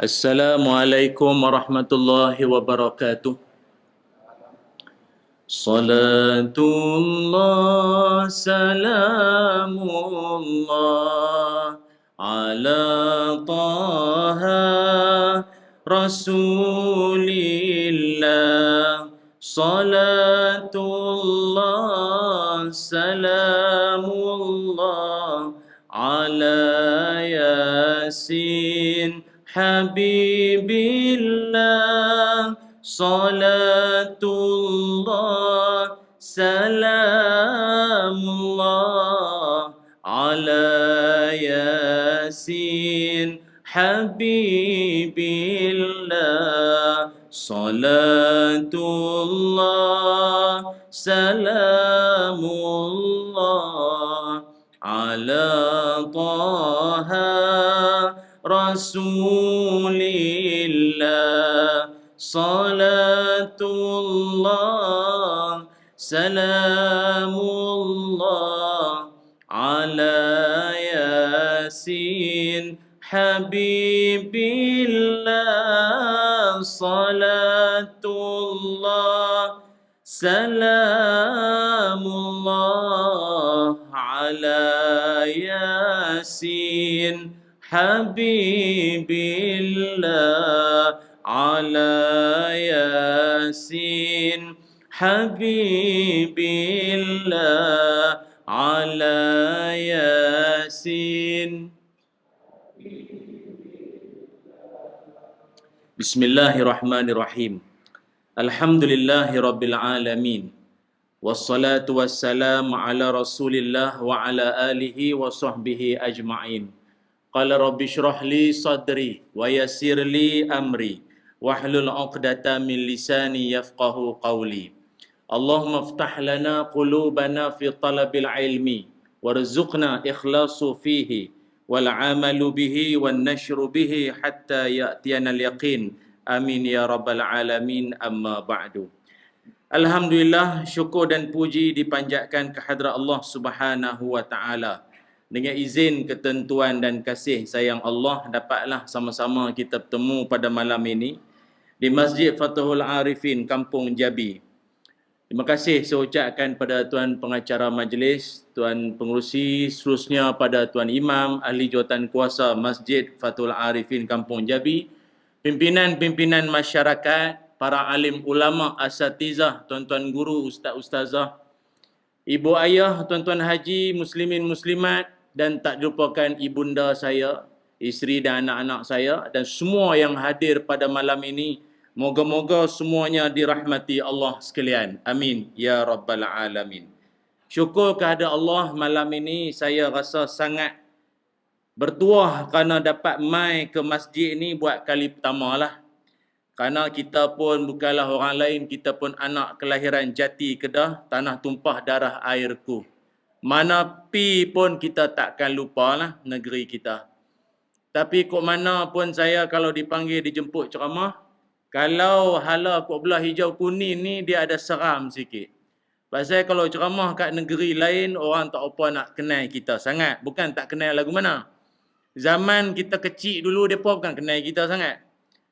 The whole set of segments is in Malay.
Assalamualaikum warahmatullahi wabarakatuh. Salatullah salamullah ala taha rasulillah. Salatullah salamullah ala yasin habibillah. Salatullah salamullah ala yasin habibillah. Salatullah salamullah ala taha rasulillah. Salatullah salamullah ala yasin habibillah. Salatullah salamullah ala yasin habibillah. Ala yasin habibillah. Ala yasin. Bismillahirrahmanirrahim. Alhamdulillahi rabbil alamin. Wassalatu wassalamu ala rasulillah wa ala alihi wa sahbihi ajma'in. Qala rabbi shrah li sadri wa yassir li amri wahlul 'uqdatam min lisani yafqahu qawli. Allahumma iftah lana qulubana fi talabil ilmi warzuqna ikhlasu fihi wal 'amalu bihi wan nashru bihi hatta ya'tiyana al yaqin. Amin ya rabbal alamin. Amma ba'du. Alhamdulillah, syukur dan puji dipanjatkan kehadrat Allah Subhanahu wa taala. Dengan izin, ketentuan dan kasih sayang Allah, dapatlah sama-sama kita bertemu pada malam ini di Masjid Fathul Arifin, Kampung Jabi. Terima kasih saya ucapkan pada Tuan Pengacara Majlis, Tuan Pengerusi, seterusnya pada Tuan Imam, Ahli Jawatan Kuasa Masjid Fathul Arifin, Kampung Jabi, pimpinan-pimpinan masyarakat, para alim ulama, asatizah, tuan-tuan guru, ustaz-ustazah, ibu ayah, tuan-tuan haji, muslimin muslimat, dan tak dilupakan ibunda saya, isteri dan anak-anak saya, dan semua yang hadir pada malam ini. Moga-moga semuanya dirahmati Allah sekalian. Amin ya rabbal alamin. Syukur kehadrat Allah, malam ini saya rasa sangat bertuah kerana dapat mai ke masjid ini buat kali pertama lah. Kerana kita pun bukanlah orang lain, kita pun anak kelahiran Jati Kedah, tanah tumpah darah airku. Mana pi pun kita takkan lupa lah negeri kita. Tapi kok mana pun saya kalau dipanggil dijemput ceramah, kalau hala kok belah hijau kuning ni dia ada seram sikit. Pasal kalau ceramah kat negeri lain, orang tak apa nak kenal kita sangat. Bukan tak kenal lagu mana. Zaman kita kecil dulu, mereka bukan kenal kita sangat.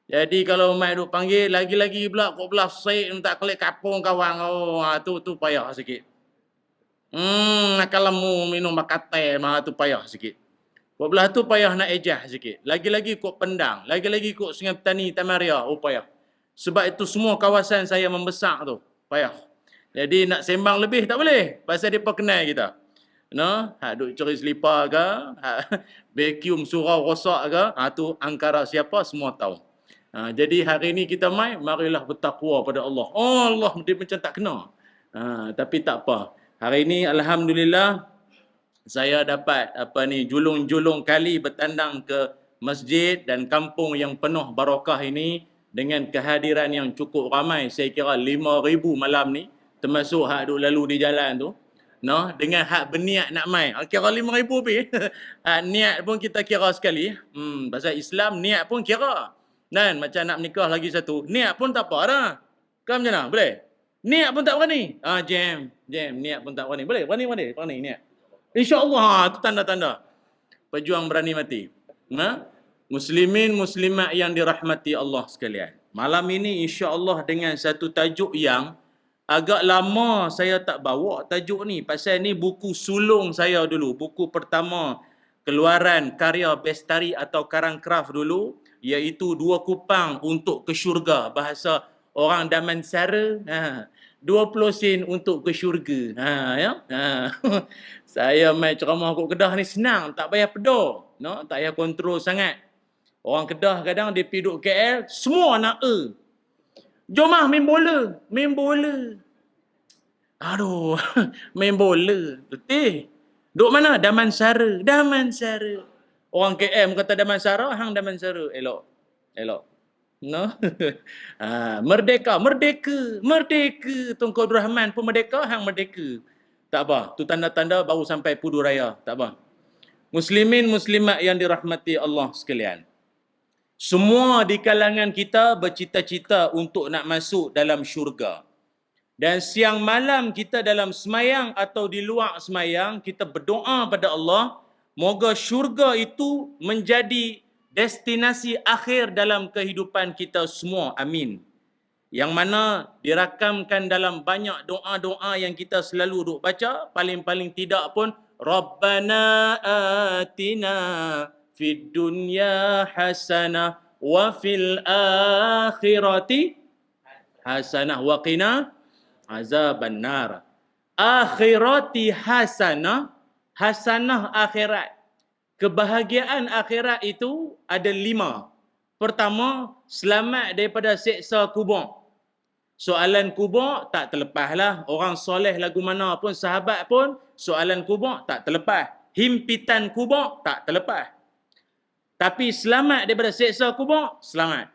Jadi kalau mai duk panggil, lagi-lagi pula kok belah Syed tak kelik kapung kawan. Oh, tu payah sikit. Kalau mu minum bakate mah tu payah sikit. Kok belah tu payah nak ejah sikit. Lagi-lagi kok Pendang, lagi-lagi kok Sungai Petani, Tamaria, oh payah. Sebab itu semua kawasan saya membesar tu, payah. Jadi nak sembang lebih tak boleh, pasal depa kenal kita. No, duk curi selipar ke, vacuum surau rosak ke, tu angkara siapa semua tahu. Jadi hari ini kita mai, marilah bertakwa pada Allah. Oh Allah, dia macam tak kena. Tapi tak apa. Hari ini alhamdulillah saya dapat julung-julung kali bertandang ke masjid dan kampung yang penuh barakah ini dengan kehadiran yang cukup ramai. Saya kira 5,000 malam ni, termasuk hak duk lalu di jalan tu. No, dengan hak berniat nak mai. Kira 5,000 pi. Niat pun kita kira sekali. Pasal Islam niat pun kira. Dan macam nak menikah lagi satu, niat pun tak apa dah. Kau macam mana? Boleh? Niat pun tak berani. Jam. Niat pun tak berani. Boleh? Berani niat. InsyaAllah, tu tanda-tanda. Pejuang berani mati. Muslimin muslimat yang dirahmati Allah sekalian. Malam ini insya-Allah dengan satu tajuk yang agak lama saya tak bawa tajuk ni. Pasal ni buku sulung saya dulu, buku pertama keluaran karya Bestari atau Karang Kraft dulu, iaitu Dua Kupang untuk ke Syurga, bahasa orang Damansara. 20 sen untuk ke syurga. Ya. Saya main ceramah kat Kedah ni senang, tak payah pedah, no, tak payah kontrol sangat. Orang Kedah kadang dia pergi duduk KL, semua nak jom main bola, main bola. Aduh, main bola. Letih. Duk mana? Damansara, Damansara. Orang KM kata Damansara, hang Damansara. Elok. Elok. No? Merdeka, merdeka, merdeka. Tunku Abdul Rahman pun merdeka, hang merdeka. Tak apa, tu tanda-tanda baru sampai Pudu Raya. Tak apa. Muslimin muslimat yang dirahmati Allah sekalian. Semua di kalangan kita bercita-cita untuk nak masuk dalam syurga. Dan siang malam kita dalam semayang atau di luar semayang, kita berdoa pada Allah, moga syurga itu menjadi destinasi akhir dalam kehidupan kita semua. Amin. Yang mana dirakamkan dalam banyak doa-doa yang kita selalu duk baca, paling-paling tidak pun Rabbana atina fid dunya hasanah wa fil akhirati hasanah wa qina azaban nar. Akhirati hasanah, hasanah akhirat. Kebahagiaan akhirat itu ada 5. Pertama, selamat daripada seksa kubur. Soalan kubur tak terlepaslah. Orang soleh lagu mana pun, sahabat pun, soalan kubur tak terlepas. Himpitan kubur tak terlepas. Tapi selamat daripada seksa kubur, selamat.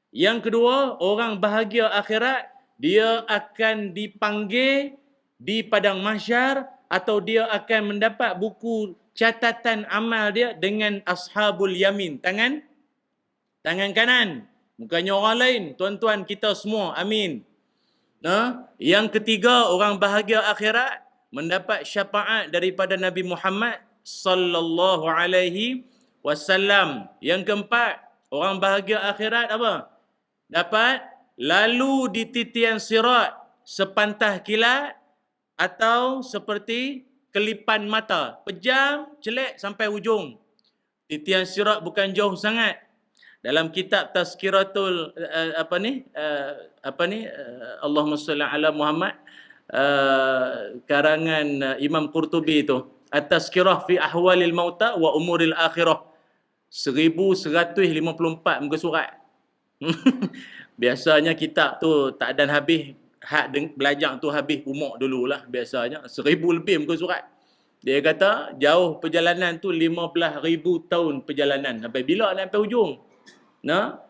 Yang kedua, orang bahagia akhirat, dia akan dipanggil di padang mahsyar atau dia akan mendapat buku catatan amal dia dengan ashabul yamin. Tangan kanan. Bukannya orang lain. Tuan-tuan kita semua. Amin. Yang ketiga, orang bahagia akhirat mendapat syafaat daripada Nabi Muhammad sallallahu alaihi wasallam. Yang keempat, orang bahagia akhirat apa? Dapat lalu di titian sirat sepantah kilat atau seperti kelipan mata. Pejam, celek sampai ujung. Titian sirat bukan jauh sangat. Dalam kitab Tazkiratul Allahumma salli ala Muhammad, karangan Imam Qurtubi itu, At-Tazkirah fi Ahwalil Mauta wa Umuril Akhirah, 1154 muka surat. Biasanya kitab tu tak ada habis, belajar tu habis umur dululah biasanya. 1000 lebih muka surat. Dia kata jauh perjalanan tu 15,000 tahun perjalanan. Sampai bila nak sampai ujung?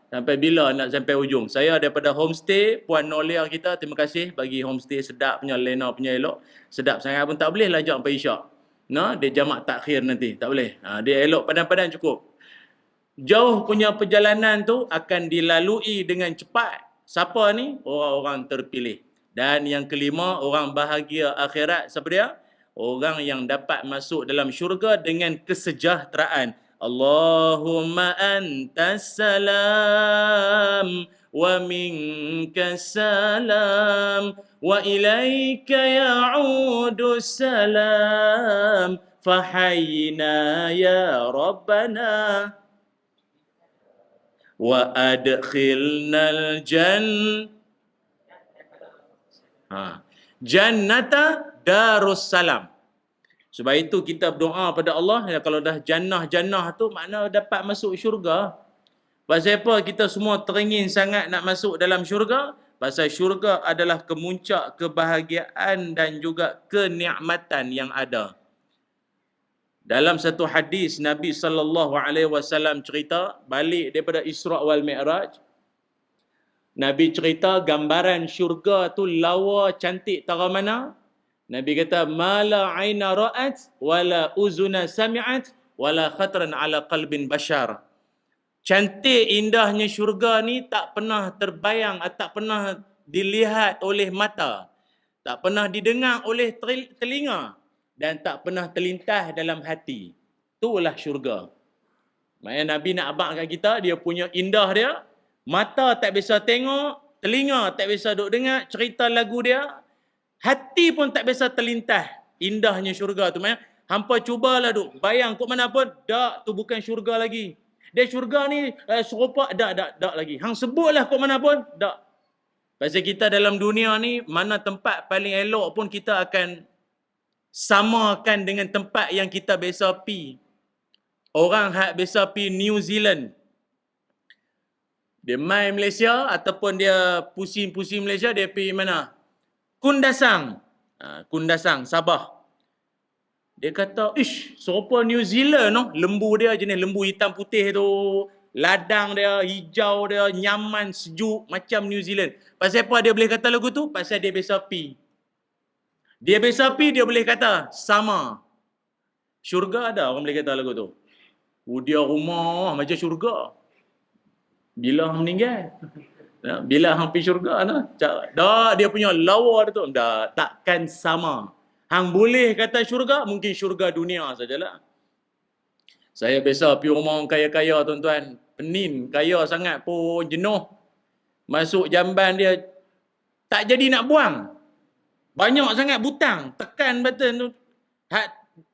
Sampai bila nak sampai ujung? Saya daripada homestay Puan Nolia kita, terima kasih bagi homestay sedap punya, lena punya elok. Sedap sangat pun tak boleh lajak sampai isyak. Dia jamak takhir nanti, tak boleh. Dia elok padan-padan cukup. Jauh punya perjalanan tu akan dilalui dengan cepat. Siapa ni? Orang-orang terpilih. Dan yang kelima, orang bahagia akhirat. Siapa dia? Orang yang dapat masuk dalam syurga dengan kesejahteraan. Allahumma antas salam wa minkas salam wa ilaika ya'udu salam fahayyina ya Rabbana wa adkhilnal jannata darussalam. Sebab itu kita berdoa pada Allah, ya, kalau dah jannah-jannah tu makna dapat masuk syurga. Pasal apa kita semua teringin sangat nak masuk dalam syurga? Pasal syurga adalah kemuncak kebahagiaan dan juga kenikmatan yang ada. Dalam satu hadis Nabi SAW cerita, balik daripada Isra' wal Mi'raj, Nabi cerita gambaran syurga tu lawa cantik tara mana? Nabi kata, mala aina ra'at wala uzuna sami'at wala khatran ala qalbin bashar. Cantik indahnya syurga ni tak pernah terbayang, tak pernah dilihat oleh mata, tak pernah didengar oleh telinga, dan tak pernah terlintas dalam hati. Itulah syurga. Maknanya Nabi nak abangkan kita, dia punya indah dia, mata tak biasa tengok, telinga tak biasa duk dengar cerita lagu dia, hati pun tak biasa terlintas indahnya syurga tu. Maknanya hampa cubalah duk bayang kat mana pun, tak, tu bukan syurga lagi. Dia syurga ni serupa, tak lagi. Hang sebutlah kat mana pun, tak. Pasal kita dalam dunia ni, mana tempat paling elok pun kita akan samakan dengan tempat yang kita biasa pi. Orang hak biasa pi New Zealand, dia mai Malaysia ataupun dia pusing-pusing Malaysia, dia pergi mana? Kundasang. Kundasang, Sabah. Dia kata, ish, serupa New Zealand no. Lembu dia jenis lembu hitam putih tu. Ladang dia, hijau dia, nyaman, sejuk, macam New Zealand. Pasal apa dia boleh kata lagu tu? Pasal dia biasa pi. Dia biasa pi, dia boleh kata, sama. Syurga ada orang boleh kata lagu tu. Dia rumah macam syurga. Bila meninggal? Bila hang pergi syurga tu? Dah, dia punya lawa tu. Dah, takkan sama. Hang boleh kata syurga, mungkin syurga dunia sajalah. Saya biasa pergi rumah orang kaya-kaya, tuan-tuan. Penin, kaya sangat pun jenuh. Masuk jamban dia, tak jadi nak buang. Banyak sangat butang. Tekan button tu.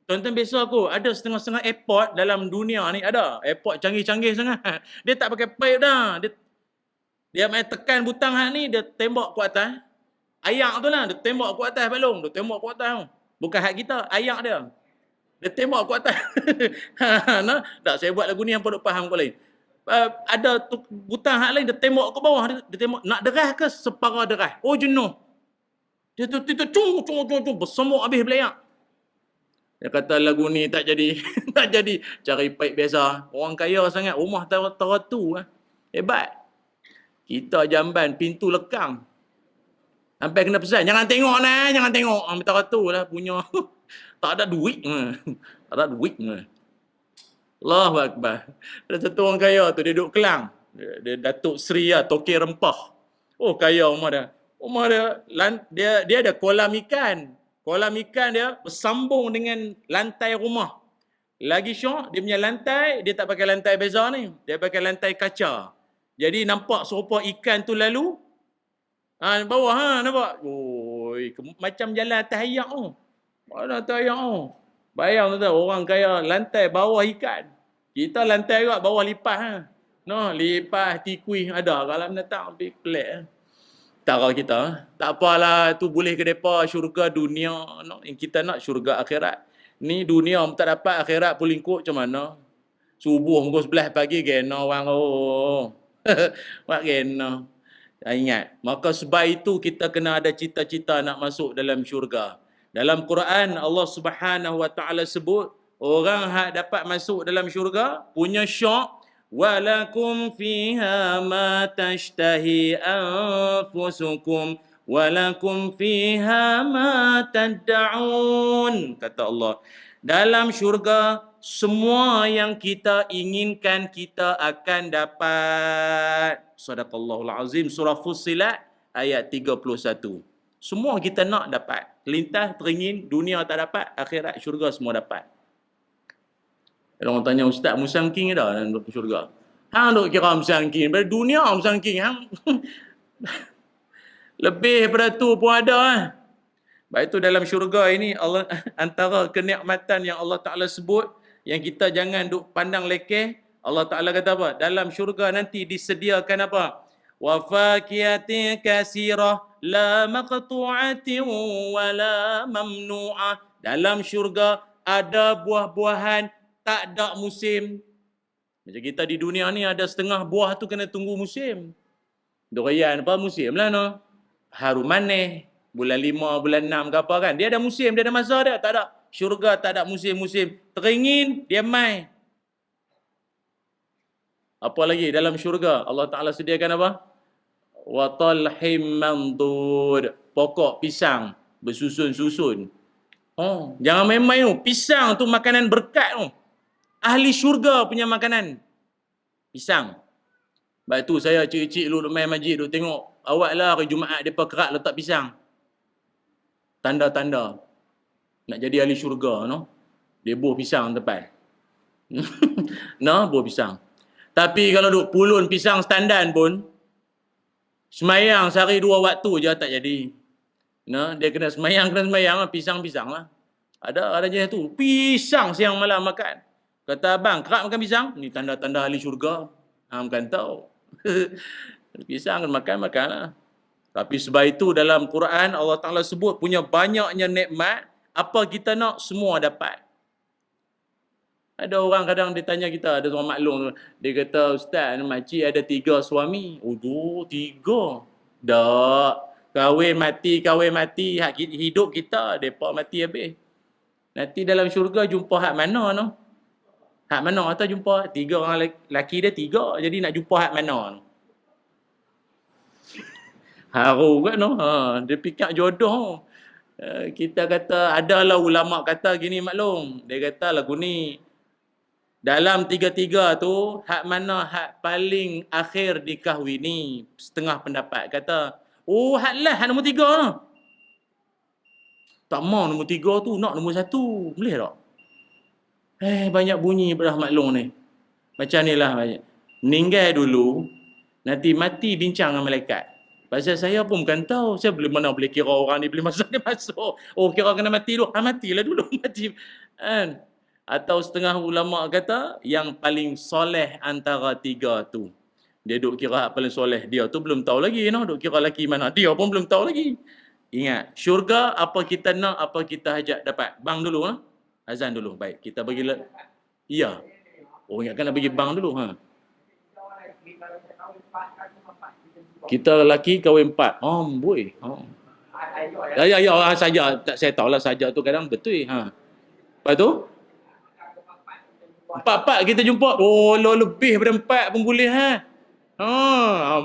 Tuan-tuan biasa aku, ada setengah-setengah airport dalam dunia ni, ada. Airport canggih-canggih sangat. Dia tak pakai pipe dah. Dia main tekan butang hak ni, dia tembak ke atas. Ayak tu lah, dia tembak ke atas balong. Dia tembak ke atas. Bukan hak kita, ayak dia. Dia tembak ke atas. Nah, tak, saya buat lagu ni, hampa duk faham kau lain. Ada butang hak lain, dia tembak ke bawah. Dia tembak, nak derah ke separa derah. Oh, jenuh. Dia tu cung, bersemuk habis belayak. Dia kata lagu ni tak jadi. Tak jadi. Cari pipe biasa. Orang kaya sangat. Rumah teratu. Hebat. Kita jamban pintu lekang. Sampai kena pesan. Jangan tengok nah. Jangan tengok. Minta ratu lah punya. Tak ada duit. Tak ada duit. Allahu Akbar. Ada satu orang kaya tu. Dia duduk Kelang. Dia Datuk Seri lah. Toke rempah. Oh, kaya rumah dia. Rumah dia, dia ada kolam ikan. Kolam ikan dia bersambung dengan lantai rumah. Lagi syok, dia punya lantai, dia tak pakai lantai beza ni. Dia pakai lantai kaca. Jadi nampak serupa ikan tu lalu. Bawah nampak. Oi, macam jalan atas ayak tu. Mana atas ayak tu. Bayang tu, orang kaya lantai bawah ikan. Kita lantai juga bawah lipas. No, lipas, tikui ada. Kalau datang, pelik. Cara kita, tak apalah, tu boleh ke depa syurga dunia, no? Yang kita nak syurga akhirat. Ni dunia tak dapat, akhirat pun lingkup macam mana? Subuh pukul 11 pagi kena orang Buat kena. Ingat, maka sebab itu kita kena ada cita-cita nak masuk dalam syurga. Dalam Quran Allah Subhanahu Wa Taala sebut orang hak dapat masuk dalam syurga punya syok. Walakum fiha ma tashtahi anfusukum walakum fiha ma tad'un, kata Allah. Dalam syurga semua yang kita inginkan kita akan dapat. Sadaqallahul azim, surah Fussilat ayat 31. Semua kita nak dapat. Lintas teringin, dunia tak dapat, akhirat syurga semua dapat. Kalau orang tanya, Ustaz, musangking ada dalam syurga? Hang duk kira musangking. Pada dunia musangking. Hang lebih daripada tu pun ada. Baik itu dalam syurga ini, Allah antara kenikmatan yang Allah Ta'ala sebut, yang kita jangan duk pandang lekeh, Allah Ta'ala kata apa? Dalam syurga nanti disediakan apa? Wa fakiyatin kasirah la maqtu'atin wa la mamnu'ah. Dalam syurga ada buah-buahan tak ada musim. Macam kita di dunia ni ada setengah buah tu kena tunggu musim. Durian apa musim lah no. Harum manis, bulan 5, bulan 6 ke apa kan. Dia ada musim, dia ada masa dia. Tak ada. Syurga tak ada musim-musim. Teringin, dia mai. Apa lagi dalam syurga? Allah Ta'ala sediakan apa? Wa talhim mandud. Pokok pisang bersusun-susun. Oh, jangan main-main tu. Pisang tu makanan berkat tu. Ahli syurga punya makanan. Pisang. Sebab tu saya cik-cik dulu main masjid duk tengok. Awak lah hari Jumaat mereka kerak letak pisang. Tanda-tanda. Nak jadi ahli syurga no. Dia buah pisang depan. Nah, buah pisang. Tapi kalau duk pulun pisang standan pun, semayang sehari 2 waktu je tak jadi. Nah, dia kena semayang pisang-pisang lah. Ada jenis tu, pisang siang malam makan. Kata abang, kerap makan pisang? Ni tanda-tanda ahli syurga. Bukan tahu. Pisang makan lah. Tapi sebab itu dalam Quran Allah Ta'ala sebut punya banyaknya nikmat, apa kita nak semua dapat. Ada orang kadang dia tanya kita, ada seorang maklum, dia kata, Ustaz, makcik ada 3 suami. Oh, 3? Tak. Kahwin mati, hak hidup kita, mereka mati habis. Nanti dalam syurga jumpa hak mana tu? Hak mana atau jumpa 3 orang lelaki dia 3, jadi nak jumpa hak mana tu? Haru kan tu? Dia fikir jodoh. Kita kata, adalah ulama kata gini maklum. Dia kata lagu ni, dalam 3-3 tu, hak mana hak paling akhir dikahwini? Setengah pendapat kata, hak nombor 3 tu. Tak mau nombor 3 tu, nak nombor 1. Boleh tak? Banyak bunyi pada maklum ni. Macam ni lah. Meninggal dulu, nanti mati bincang dengan malaikat. Pasal saya pun bukan tahu. Saya mana boleh kira orang ni boleh masuk, dia masuk. Kira kena mati dulu. Matilah dulu. Mati. Atau setengah ulama kata, yang paling soleh antara 3 tu. Dia duk kira paling soleh dia tu belum tahu lagi. Duk kira lelaki mana. Dia pun belum tahu lagi. Ingat, syurga apa kita nak, apa kita hajat dapat. Bang dulu. Azan dulu. Baik, kita bagi... Ya. Ingatkan nak bagi bang dulu. Kita lelaki kahwin 4. Boy. Ya, saja. Tak, saya tahulah saja tu kadang betul. Lepas tu? 4 kita jumpa. Lebih daripada 4 pun boleh.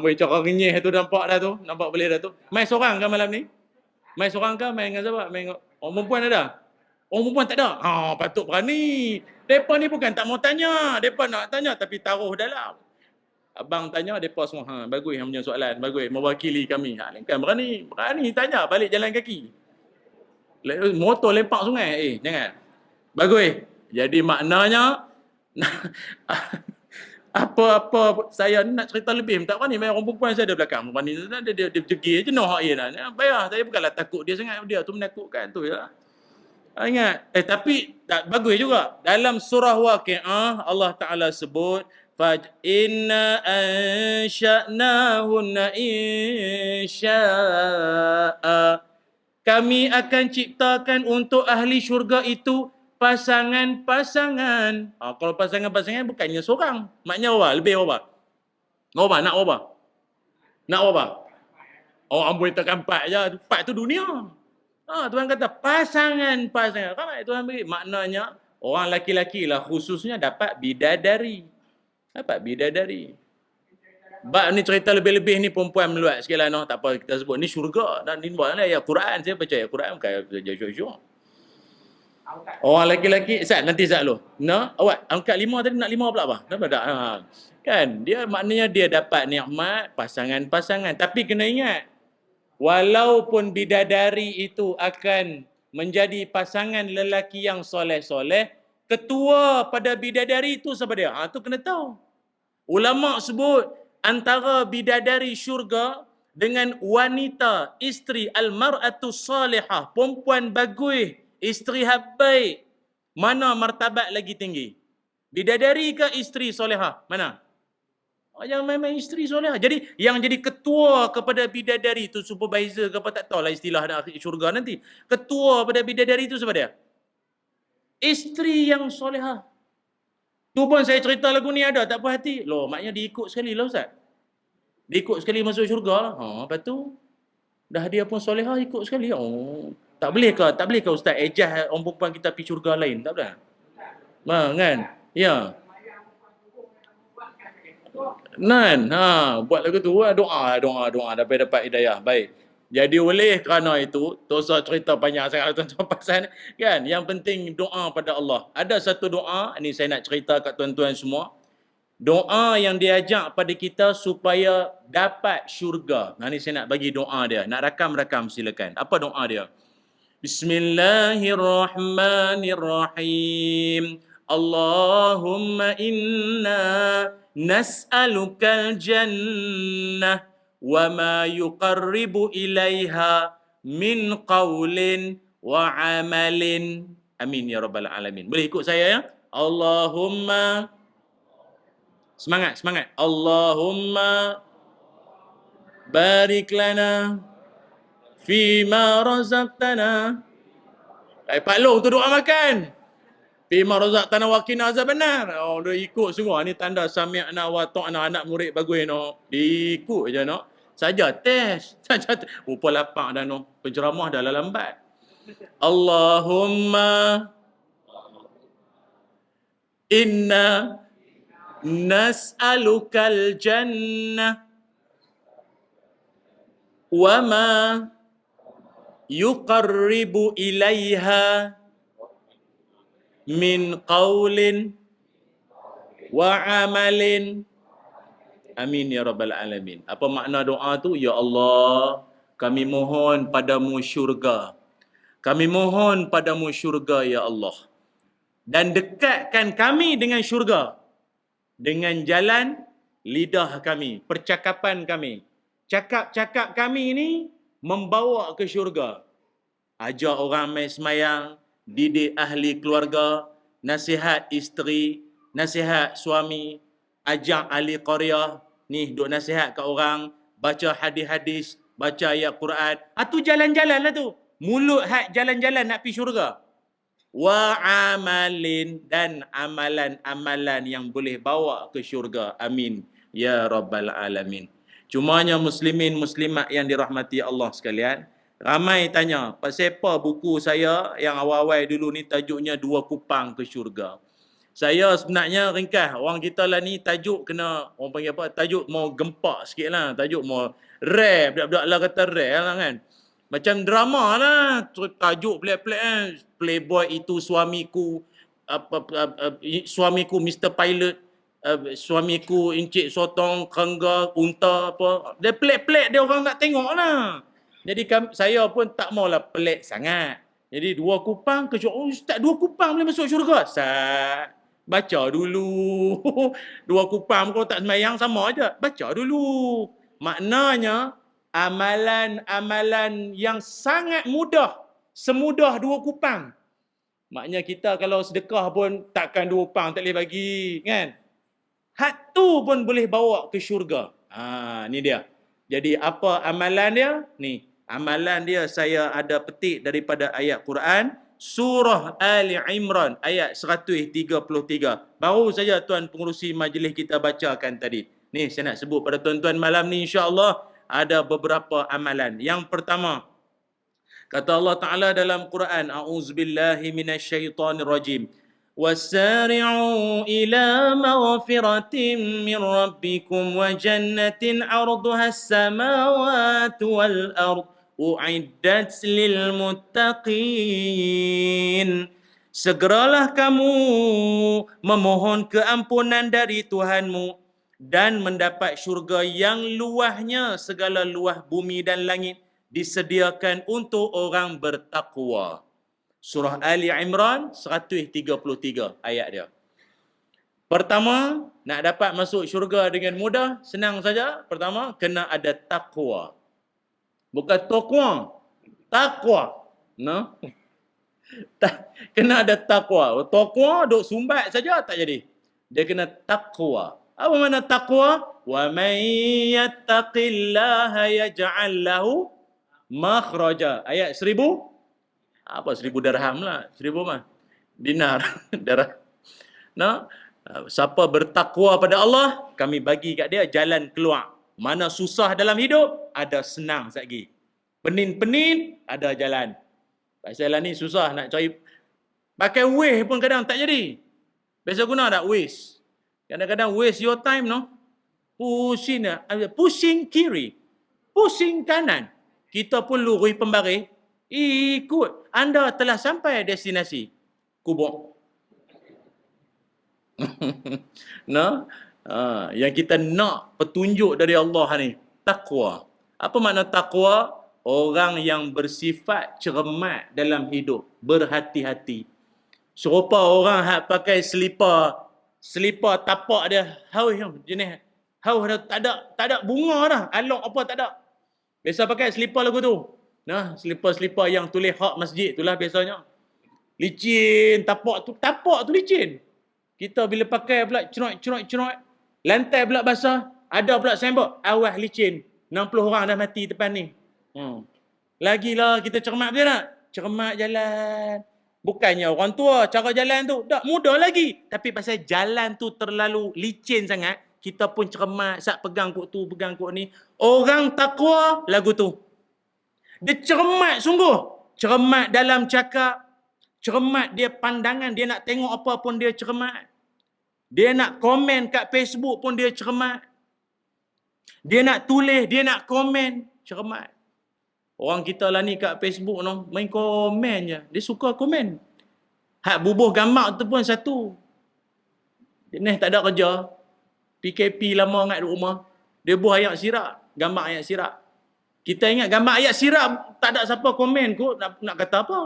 Boleh cakap renyih tu nampak dah tu. Nampak boleh dah tu. Main seorang kan malam ni? Main seorang ke main dengan siapa? Main dengan orang perempuan ada? Orang perempuan tak ada? Patut berani. Mereka ni bukan tak mau tanya. Mereka nak tanya tapi taruh dalam. Abang tanya, mereka semua, bagus yang punya soalan. Bagus, mewakili kami. Kan berani. Berani tanya balik jalan kaki. Motor lempak sungai. Jangan. Bagus. Jadi maknanya, apa saya nak cerita lebih tak berani. Orang perempuan saya ada belakang. Berani dia berjegir je noh hak dia. Bayar saya bukanlah takut dia sangat, dia tu menakutkan tu ya. Ingat tapi tak bagus juga. Dalam surah Waqiah Allah Taala sebut inna ansha'nahunna insya'a. Kami akan ciptakan untuk ahli syurga itu pasangan-pasangan. Kalau pasangan-pasangan bukannya seorang. Maknanya apa? Lebih apa? Nak apa? Nak apa? Amboi tekan 4 je. 4 tu dunia. Tuhan kata pasangan-pasangan. Ramai Tuhan beri. Maknanya orang laki-laki lah khususnya dapat bidadari. Bab ni cerita lebih-lebih ni perempuan meluat sikit lah. Tak apa kita sebut. Ni syurga. Dan ni buat ya Quran. Saya baca ya Quran. Bukan jauh-jauh. Orang lelaki-lelaki, nanti lu. Awak angkat 5 tadi nak 5 pula apa? Tak. Kan? Dia maknanya dia dapat nikmat pasangan-pasangan. Tapi kena ingat, walaupun bidadari itu akan menjadi pasangan lelaki yang soleh-soleh, ketua pada bidadari itu siapa dia? Tu kena tahu. Ulama sebut antara bidadari syurga dengan wanita, isteri al-mar'atu salihah, perempuan bagus, isteri baik, mana martabat lagi tinggi? Bidadari ke isteri solehah? Mana? Jangan main-main isteri solehah. Jadi yang jadi ketua kepada bidadari itu, supervisor ke apa tak tahulah istilah dah syurga nanti. Ketua pada bidadari itu siapa dia? Isteri yang solehah. Tu pun saya cerita lagu ni ada, tak puas hati. Maknanya diikut sekali lah Ustaz. Diikut sekali masuk syurga lah. Lepas tu dah dia pun solehah ikut sekali. Tak boleh ke Ustaz ejah orang perempuan kita pergi syurga lain? Tak boleh. Kan? Ya. Buat lagu tu doa dapat hidayah. Baik. Jadi oleh kerana itu, dosa cerita panjang sangat tuan-tuan pasal kan. Yang penting doa pada Allah. Ada satu doa ni saya nak cerita kat tuan-tuan semua. Doa yang diajak pada kita supaya dapat syurga. Ni saya nak bagi doa dia. Nak rakam silakan. Apa doa dia? Bismillahirrahmanirrahim. Allahumma inna nas'alukal jannah wa ma yuqarribu ilaiha min qawlin wa amalin. Amin ya rabbal alamin. Boleh ikut saya ya? Allahumma, semangat, semangat. Allahumma barik lana fima razaqtana. Pak Long tu doa makan. Fima razaqtana wa qina azabannar. Oh, dia ikut semua. Ni tanda sami'na wa ta'na, anak murid bagus no. Ikut je no. Saja test. Saja rupa lapang dah no. Penceramah dah lambat. Allahumma inna nas'alukal jannah wa ma yuqarribu ilaiha min qawlin wa amalin. Amin ya rabbal alamin. Apa makna doa tu? Ya Allah, kami mohon padamu syurga. Kami mohon padamu syurga ya Allah. Dan dekatkan kami dengan syurga dengan jalan lidah kami, percakapan kami. Cakap-cakap kami ini membawa ke syurga. Ajak orang main semayang, didik ahli keluarga, nasihat isteri, nasihat suami, ajak ahli qaryah, ni duk nasihat kat orang, baca hadis-hadis, baca ayat Quran. Tu jalan-jalan lah tu. Mulut hak jalan-jalan nak pergi syurga. Wa amalin, dan amalan-amalan yang boleh bawa ke syurga. Amin ya rabbal alamin. Cumanya muslimin muslimat yang dirahmati Allah sekalian, ramai tanya, pasal apa buku saya yang awal-awal dulu ni tajuknya Dua Kupang ke Syurga. Saya sebenarnya ringkas, orang kita lah ni tajuk kena, orang panggil apa, tajuk mau gempak sikit lah, tajuk mau rare, budak-budak lah kata rare lah kan. Macam drama lah, tajuk pelik-pelik kan. Playboy itu suamiku, suamiku Mr. Pilot, suamiku Encik Sotong, Kerengga, Unta apa. Dia pelik-pelik, dia orang nak tengok lah. Jadi saya pun tak maulah pelik sangat. Jadi Dua Kupang ke syurga. Oh Ustaz, Dua Kupang boleh masuk syurga? Ustaz, baca dulu. Dua Kupang kalau tak semayang sama aja. Baca dulu. Maknanya amalan-amalan yang sangat mudah. Semudah Dua Kupang. Maknanya kita kalau sedekah pun takkan 2 pound tak boleh bagi, kan? Hak tu pun boleh bawa ke syurga. Ni dia. Jadi apa amalan dia? Ni, amalan dia saya ada petik daripada ayat Quran, surah Ali Imran ayat 133. Baru saja tuan pengurusi majlis kita bacakan tadi. Ni saya nak sebut pada tuan-tuan malam ni, insya-Allah ada beberapa amalan. Yang pertama, kata Allah Ta'ala dalam Quran, A'udzubillahi minasyaitonirrajim. وَسَارِعُوا إِلَى مَغْفِرَةٍ مِّن رَّبِّكُمْ وَجَنَّةٍ عَرْضُهَا السَّمَاوَاتُ وَالْأَرْضُ أُعِدَّتْ لِلْمُتَّقِينَ. Segeralah kamu memohon keampunan dari Tuhanmu dan mendapat syurga yang luahnya segala luah bumi dan langit, disediakan untuk orang bertakwa. Surah Ali Imran 133 ayat dia. Pertama, nak dapat masuk syurga dengan mudah, senang saja. Pertama, kena ada takwa. Bukan taqwa, takwa. No? Kena ada takwa. Takwa duk sumbat saja tak jadi. Dia kena takwa. Apa makna takwa? Wa may yattaqillaha yaj'al lahu makhraja. Ayat 1000. Apa 1000 dirham lah. 1000 mah dinar. Darah. Nah, siapa bertakwa pada Allah, kami bagi kat dia jalan keluar. Mana susah dalam hidup, ada senang lagi. Penin-penin, ada jalan. Pasal lah ni susah nak cari. Pakai Waze pun kadang tak jadi. Biasa guna tak Waze? Kadang-kadang waste your time, no? Pusing kiri, pusing kanan. Kita pun lurus pembaris. Ikut. Anda telah sampai destinasi. Kubur. No? Yang kita nak petunjuk dari Allah ni, takwa. Apa makna takwa? Orang yang bersifat cermat dalam hidup, berhati-hati. Serupa orang hak pakai selipar tapak dia haus jenis haus dah tak ada bunga dah, alok apa tak ada. Biasa pakai selipar lagu tu. Nah, selipar-selipar yang tulis hak masjid itulah biasanya. Licin tapak tu licin. Kita bila pakai pula cerot. Lantai pula basah, ada pula sembok awas licin. 60 orang dah mati depan ni. Lagilah kita cermat dia nak. Cermat jalan. Bukannya orang tua cara jalan tu tak mudah lagi, tapi pasal jalan tu terlalu licin sangat, kita pun cermat, sat pegang kok tu, pegang kok ni. Orang takwa lagu tu. Dia cermat sungguh. Cermat dalam cakap, cermat dia pandangan, dia nak tengok apa pun dia cermat. Dia nak komen kat Facebook pun dia cermat. Dia nak tulis, dia nak komen, cermat. Orang kita lah ni kat Facebook no, main komen je. Dia suka komen. Hak bubuh gambar tu pun satu. Dia ni tak ada kerja. PKP lama ingat di rumah. Dia buah ayat sirap. Gambar ayat sirap. Kita ingat gambar ayat sirap, tak ada siapa komen kot nak kata apa.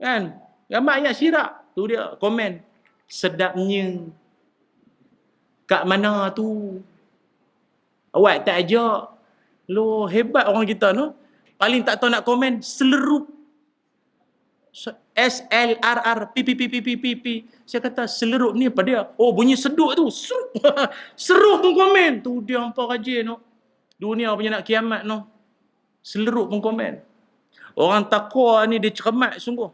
Kan? Gambar ayat sirap. Tu dia komen. Sedapnya. Kat mana tu? Awak tak ajak. Loh, hebat orang kita no. Paling tak tahu nak komen, selerup. SLRR, P. Saya kata, selerup ni apa dia? Oh, bunyi seduk tu. Serup. Serup pun komen. Tu dia hampa rajin no. Dunia punya nak kiamat no. Selerup pun komen. Orang takwa ni dia cermat sungguh.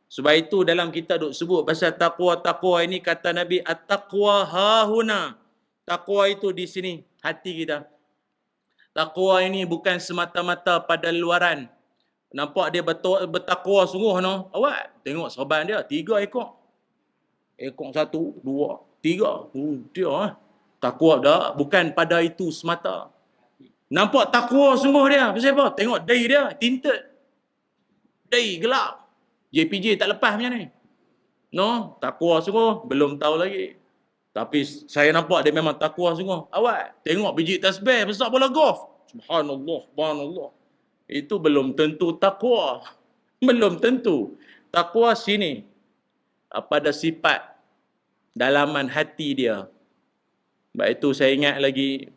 Sebab itu dalam kita duk sebut pasal takwa ini kata Nabi, at-taqwa hahuna. Takwa itu di sini, hati kita. Takwa ini bukan semata-mata pada luaran. Nampak dia bertakwa sungguh no. Awak tengok serban dia 3 ekor. Ekor 1, 2, 3. Dia takwa dah bukan pada itu semata. Nampak takwa sungguh dia. Pasal apa? Tengok dahi dia tinted. Dahi gelap. JPJ tak lepas macam ni. No, takwa sungguh belum tahu lagi. Tapi saya nampak dia memang takwa sungguh. Awak tengok biji tasbih besar bola golf. Subhanallah. Itu belum tentu takwa. Belum tentu. Takwa sini pada sifat dalaman hati dia. Sebab itu saya ingat lagi,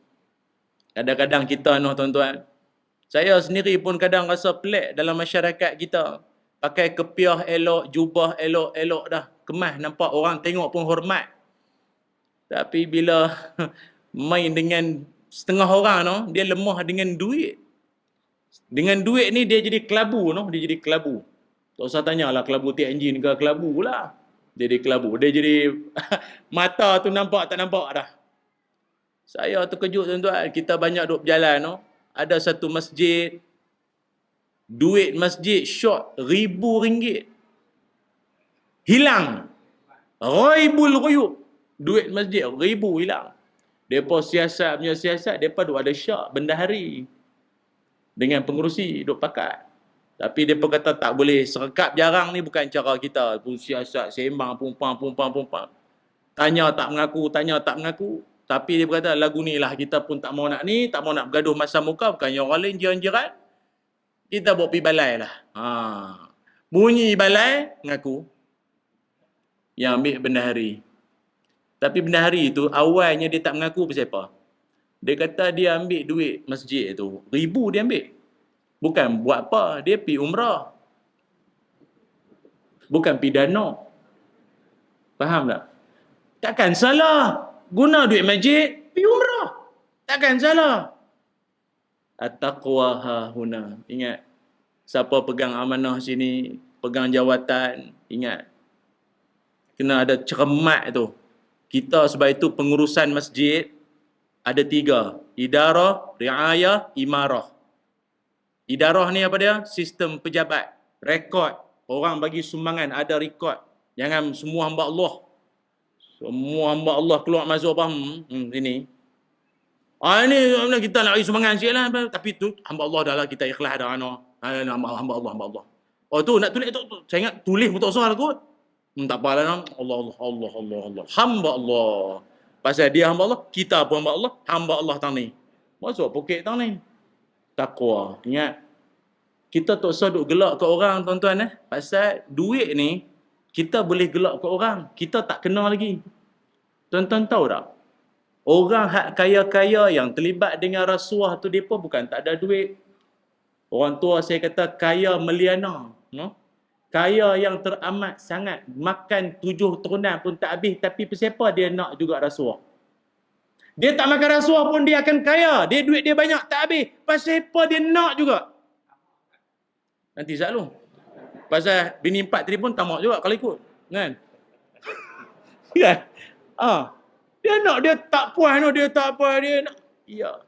kadang-kadang kita tuan-tuan, saya sendiri pun kadang rasa pelik dalam masyarakat kita. Pakai kepiah elok, jubah elok dah. Kemas nampak orang tengok pun hormat. Tapi bila main dengan setengah orang dia lemah dengan duit. Dengan duit ni dia jadi kelabu dia jadi kelabu. Tak usah tanyalah kelabu tiak enjin ke kelabu lah. Dia jadi kelabu. Dia jadi mata tu nampak tak nampak dah. Saya terkejut tuan-tuan, kita banyak duk berjalan ada satu masjid, duit masjid short RM1,000. Hilang. Raibul ruyub. Duit masjid RM1,000 hilang. Depa siasat, depa duk ada syak bendahari dengan pengerusi duk pakat. Tapi depa kata tak boleh, serkap jarang ni bukan cara kita. Pun siasat sembang pumpang. Tanya tak mengaku. Tapi dia berkata lagu ni lah kita pun tak mau nak ni, tak mau nak bergaduh masa muka, bukannya orang lain jiran-jiran. Kita bawa pergi balai lah. Bunyi balai mengaku yang ambil bendahari. Tapi bendahari tu awalnya dia tak mengaku pasal apa. Dia kata dia ambil duit masjid tu. RM1,000 dia ambil. Bukan buat apa. Dia pergi umrah. Bukan pergi danau. Faham tak? Takkan salah. Guna duit masjid, pergi umrah. Takkan salah. At-taqwa hahuna. Ingat. Siapa pegang amanah sini, pegang jawatan, ingat. Kena ada cermat tu. Kita sebab itu pengurusan masjid ada 3. Idarah, riayah, imarah. Idarah ni apa dia? Sistem pejabat. Rekod. Orang bagi sumbangan ada rekod. Jangan semua hamba Allah. Semua hamba Allah keluar masuk apa? Ini. Ini kita nak bagi sumbangan sikit lah. Tapi tu hamba Allah dah lah. Kita ikhlas dah. Hamba Allah. Oh tu nak tulis tu. Saya ingat tulis pun tak usah lah kot. Tak apalah. Allah. Hamba Allah. Pasal dia hamba Allah, kita pun hamba Allah, hamba Allah tang ni. Masuk poket tang ni. Takwa. Ingat. Kita tak usah duk gelak ke orang tuan-tuan Pasal duit ni Kita boleh gelak ke orang, kita tak kenal lagi. Tuan-tuan tahu tak? Orang hak kaya-kaya yang terlibat dengan rasuah tu, mereka bukan tak ada duit. Orang tua saya kata kaya meliana. No? Kaya yang teramat sangat. Makan 7 turunan pun tak habis. Tapi siapa dia nak juga rasuah? Dia tak makan rasuah pun dia akan kaya. Dia duit dia banyak tak habis. Pasal apa dia nak juga? Nanti selalu. Pasal bini 4 tadi pun tamak juga kalau ikut. Kan? Kan? Dia nak, dia tak puas, dia tak puas, dia nak. Ya.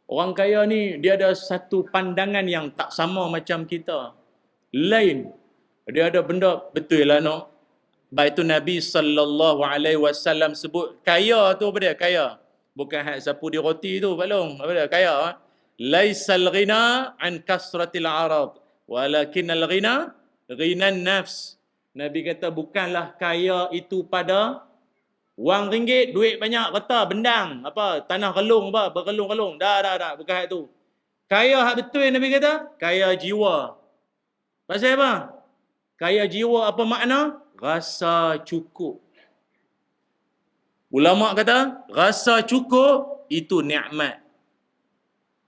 Orang kaya ni, dia ada satu pandangan yang tak sama macam kita. Lain. Dia ada benda, betul lah no. Baik tu Nabi SAW sebut, kaya tu apa dia? Kaya. Bukan hak sapu di roti tu, balong. Apa dia? Kaya. Laisal ghina an kasratil arad. Walakinnal ghina, ghinan nafs. Nabi kata, bukanlah kaya itu pada wang ringgit, duit banyak, kata, bendang, apa, tanah relung, apa, bergelung-gelung. Dah. Bukan hak tu. Kaya hak betul Nabi kata, kaya jiwa. Pasal apa? Kaya jiwa apa makna? Rasa cukup. Ulama kata, rasa cukup itu nikmat.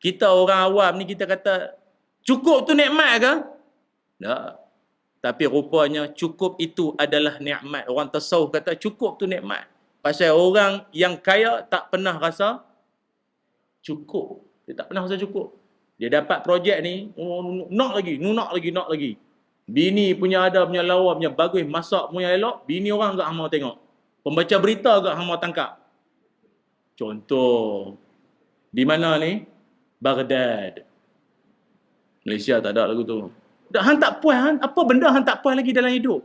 Kita orang awam ni kita kata, cukup tu nikmat ke? Tak. Tapi rupanya cukup itu adalah nikmat. Orang tasawuf kata cukup tu nikmat. Pasal orang yang kaya tak pernah rasa cukup. Dia tak pernah rasa cukup. Dia dapat projek ni, nak lagi. Bini punya ada, punya lawa, punya bagus, masak punya elok, bini orang agak hama tengok. Pembaca berita agak hama tangkap. Contoh, di mana ni? Baghdad. Malaysia tak ada lagu tu. Han tak puas, apa benda han tak puas lagi dalam hidup.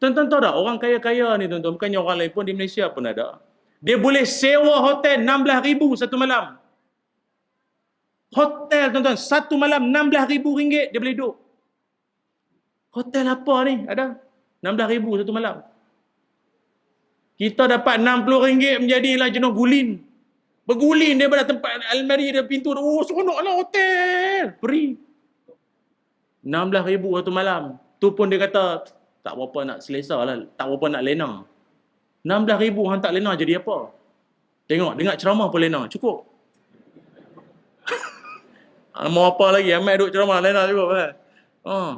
Tuan-tuan tahu tak, orang kaya-kaya ni tuan-tuan, bukannya orang lain pun di Malaysia pun ada. Dia boleh sewa hotel 16,000 satu malam. Hotel tuan-tuan, satu malam 16,000 ringgit dia boleh duduk. Hotel apa ni? Ada 16,000 satu malam. Kita dapat 60 ringgit menjadilah jenuh gulin. Bergulin daripada tempat almari dia, pintu dia. Oh, seronoklah hotel. Free. 16,000 satu malam. Tu pun dia kata, tak berapa nak selesa lah. Tak berapa nak lena. 16,000 hang tak lena jadi apa? Tengok, dengar ceramah pun lena. Cukup. Mau apa lagi? Amai duduk ceramah lena cukup kan?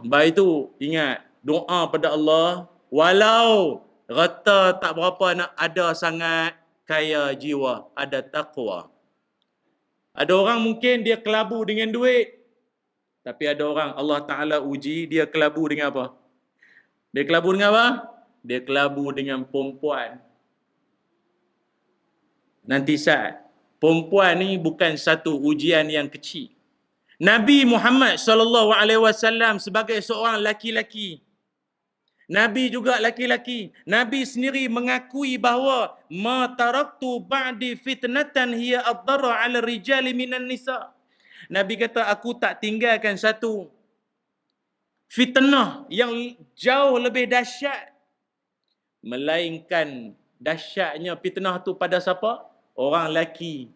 Baik tu, ingat. Doa pada Allah. Walau rata tak berapa nak ada sangat kaya jiwa. Ada taqwa. Ada orang mungkin dia kelabu dengan duit. Tapi ada orang Allah Ta'ala uji, dia kelabu dengan apa? Dia kelabu dengan apa? Dia kelabu dengan perempuan. Nanti saat. Perempuan ni bukan satu ujian yang kecil. Nabi Muhammad SAW sebagai seorang laki-laki. Nabi juga laki-laki. Nabi sendiri mengakui bahawa ma taraktu ba'di fitnatan hiya ad-darra 'ala rijali minan nisa. Nabi kata, aku tak tinggalkan satu fitnah yang jauh lebih dahsyat. Melainkan dahsyatnya fitnah tu pada siapa? Orang lelaki.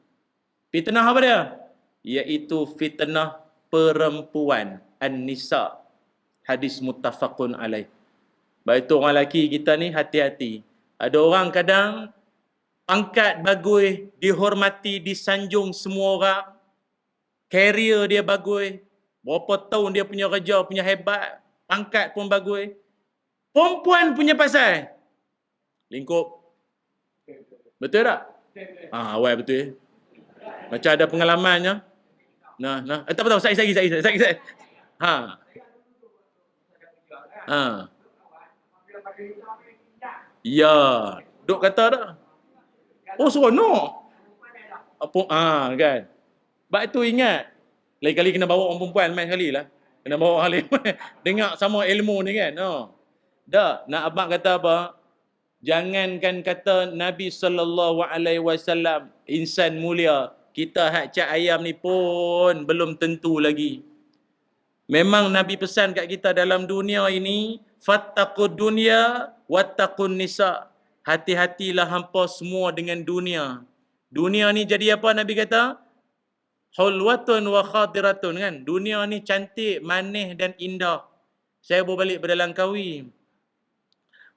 Fitnah apa dia? Iaitu fitnah perempuan. An-Nisa. Hadis muttafaqun alaih. Baik tu orang lelaki kita ni hati-hati. Ada orang kadang pangkat bagus, dihormati, disanjung semua orang. Career dia bagus. Berapa tahun dia punya kerja, punya hebat. Pangkat pun bagus. Perempuan punya pasal. Lingkup. Betul tak? Awal betul. Macam ada pengalamannya. Tak tahu. Saya. Ya. Duk kata dah. Oh, seronok. Apa? Kan. Sebab tu ingat. Lain kali kena bawa orang perempuan main sekali lah. Kena bawa orang lain. Dengar sama ilmu ni kan. Dah. Nak abang kata apa? Jangankan kata Nabi SAW insan mulia. Kita hak cak ayam ni pun belum tentu lagi. Memang Nabi pesan kat kita dalam dunia ini, fattaqud dunya wattaqun nisa. Hati-hatilah hampa semua dengan dunia. Dunia ni jadi apa Nabi kata? Hulwatun wa khadiratun kan. Dunia ni cantik, manis dan indah. Saya berbalik pada Langkawi.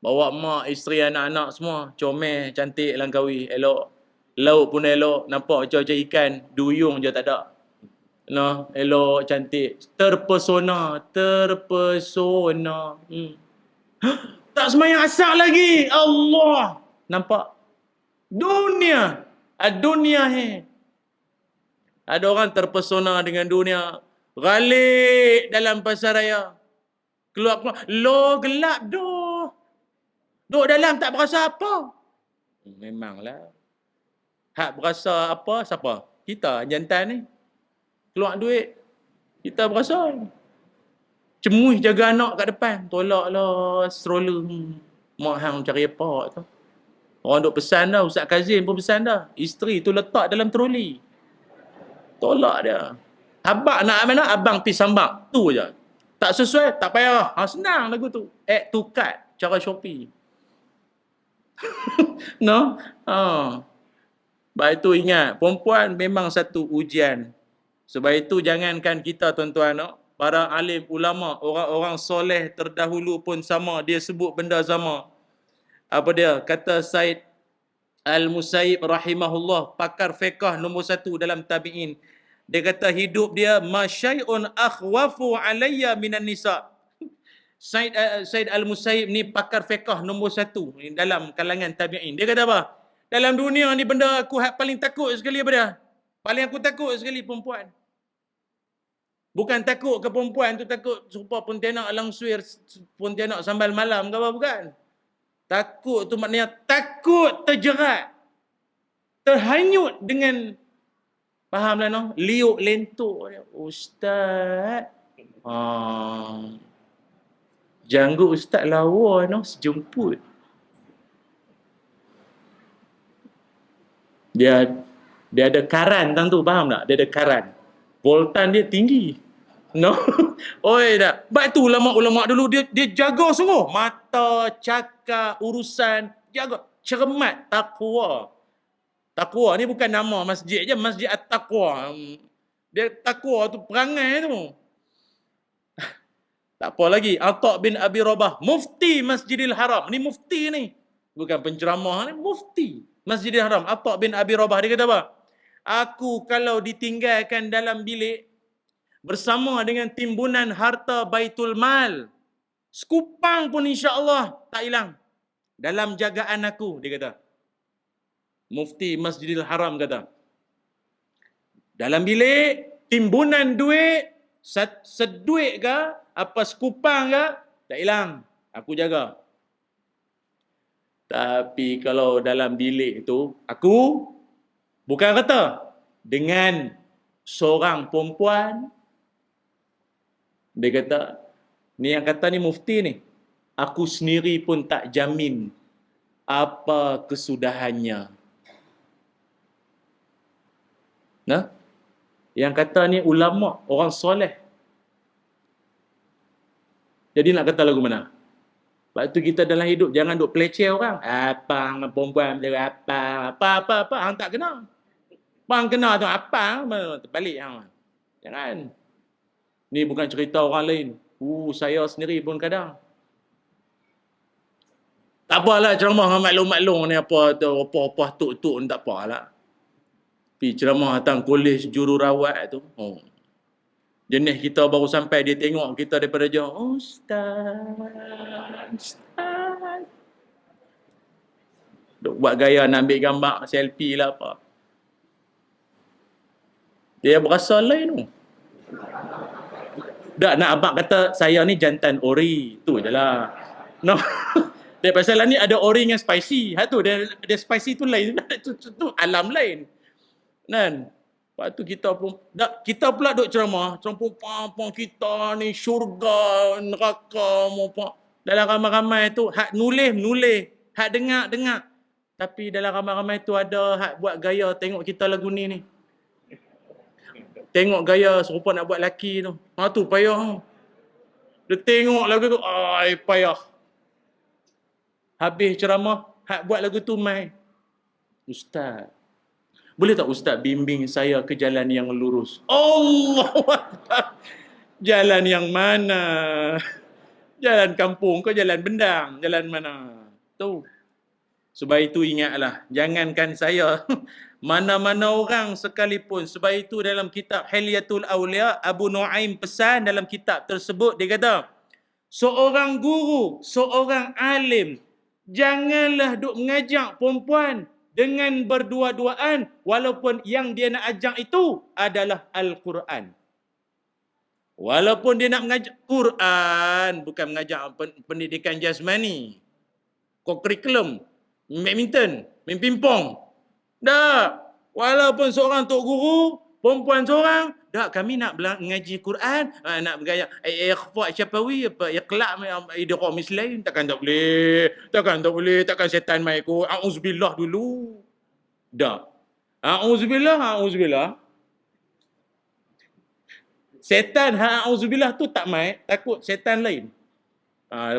Bawa mak, isteri, anak-anak semua. Comel, cantik, langkawi, elok. Laut pun elok. Nampak macam ikan. Duyung je tak ada. No, elok, cantik. Terpesona. Terpesona. Tak semayang asar lagi. Allah. Nampak? Dunia. Dunia he. Ada orang terpesona dengan dunia. Galik dalam pasar raya. Keluar. Lo gelap doh. Duduk dalam tak berasa apa. Memanglah. Hak berasa apa siapa? Kita jantan ni. Keluar duit. Kita berasa. Cemuih jaga anak kat depan. Tolaklah stroller. Mak hang cari apa tu. Orang duk pesan dah. Ustaz Kazim pun pesan dah. Isteri tu letak dalam troli. Tolak dia. Abang nak mana? Abang pi sambak. Tu je. Tak sesuai, tak payah. Senang lagu tu. Add to cart. Cara Shopee. No? Sebab itu ingat, perempuan memang satu ujian. Sebab itu jangankan kita tuan-tuan, para alim ulama, orang-orang soleh terdahulu pun sama, dia sebut benda sama. Apa dia? Kata Said Al-Musayyib rahimahullah, pakar fiqh nombor 1 dalam tabi'in. Dia kata hidup dia masyai'un akhwafu alayya minan nisa. Said Al-Musayyib ni pakar fiqh nombor 1 dalam kalangan tabi'in. Dia kata apa? Dalam dunia ni benda aku paling takut sekali apa dia? Paling aku takut sekali perempuan. Bukan takut ke perempuan tu takut serupa pontianak langsuir, pontianak sambal malam ke apa, bukan. Takut tu maknanya takut terjerat, terhanyut dengan, fahamlah no? Liuk lentuk. Ustaz. Janggut ustaz lawa no, sejemput. Dia ada karan tang tu, faham tak? Dia ada karan. Voltan dia tinggi. No. Oi dah. Sebab tu ulama-ulama dulu dia jaga semua. Mata, cakap, urusan, jaga. Cermat, takwa. Takwa ni bukan nama masjid je, Masjid At-Taqwa. Dia takwa tu perangai tu. Tak apa lagi. Atha bin Abi Rabah, mufti Masjidil Haram. Ni mufti ni. Bukan penceramah ni, mufti Masjidil Haram. Atha bin Abi Rabah dia kata apa? Aku kalau ditinggalkan dalam bilik bersama dengan timbunan harta Baitul Mal, sekupang pun insya-Allah tak hilang dalam jagaan aku, dia kata. Mufti Masjidil Haram kata. Dalam bilik timbunan duit, seduit ke apa sekupang ke tak hilang, aku jaga. Tapi kalau dalam bilik tu aku bukan kata dengan seorang perempuan, dia kata, ni yang kata ni mufti ni, aku sendiri pun tak jamin apa kesudahannya. Nah, yang kata ni ulama, orang soleh. Jadi nak kata lagu mana? Sebab tu kita dalam hidup jangan duk peleceh orang. Apa perempuan dia apa. Hang tak kena. Bang kena tu apa? Terbalik hang. Jangan. Ni bukan cerita orang lain. Saya sendiri pun kadang. Tak apalah ceramah dengan maklum-maklum ni apa tuk-tuk tak apalah. Pergi ceramah datang kolej jururawat tu. Jenis kita baru sampai, dia tengok kita daripada jauh. Ustaz. Duk buat gaya nak ambil gambar selfie lah apa. Dia berasa lain tu. Tak nak abang kata saya ni jantan ori. Tu je lah. No. Dia pasal ni ada ori yang spicy. Tu dia spicy tu lain. Tu alam lain. Kan? Lepas tu kita pula duk ceramah apa kita ni syurga, neraka, apa. Dalam ramai-ramai tu hak nulis, hak dengar. Tapi dalam ramai-ramai tu ada hak buat gaya tengok kita lagu ni. Tengok gaya serupa nak buat laki tu. Tu payah. Dia tengok lagu tu, payah. Habis ceramah, hak buat lagu tu mai. Ustaz, boleh tak Ustaz bimbing saya ke jalan yang lurus? Allah, jalan yang mana? Jalan kampung kau jalan bendang, jalan mana? Tu. Sebab itu ingatlah, jangankan saya, mana-mana orang sekalipun. Sebab itu dalam kitab Hilyatul Awliya, Abu Nuaim pesan dalam kitab tersebut, dia kata, seorang guru, seorang alim, janganlah duk mengajak perempuan dengan berdua-duaan walaupun yang dia nak ajak itu adalah Al-Quran. Walaupun dia nak mengajak Quran, bukan mengajak pendidikan jasmani, co-curriculum, badminton, main pingpong. Tak. Walaupun seorang tok guru, perempuan seorang, tak, kami nak mengaji Quran, nak bergaya ikhfa syafawi, apa iqla' idgham mislain, takkan tak boleh. Takkan setan mai ko auzubillah dulu. Dah. Auzubillah. Setan auzubillah tu tak mai, takut setan lain.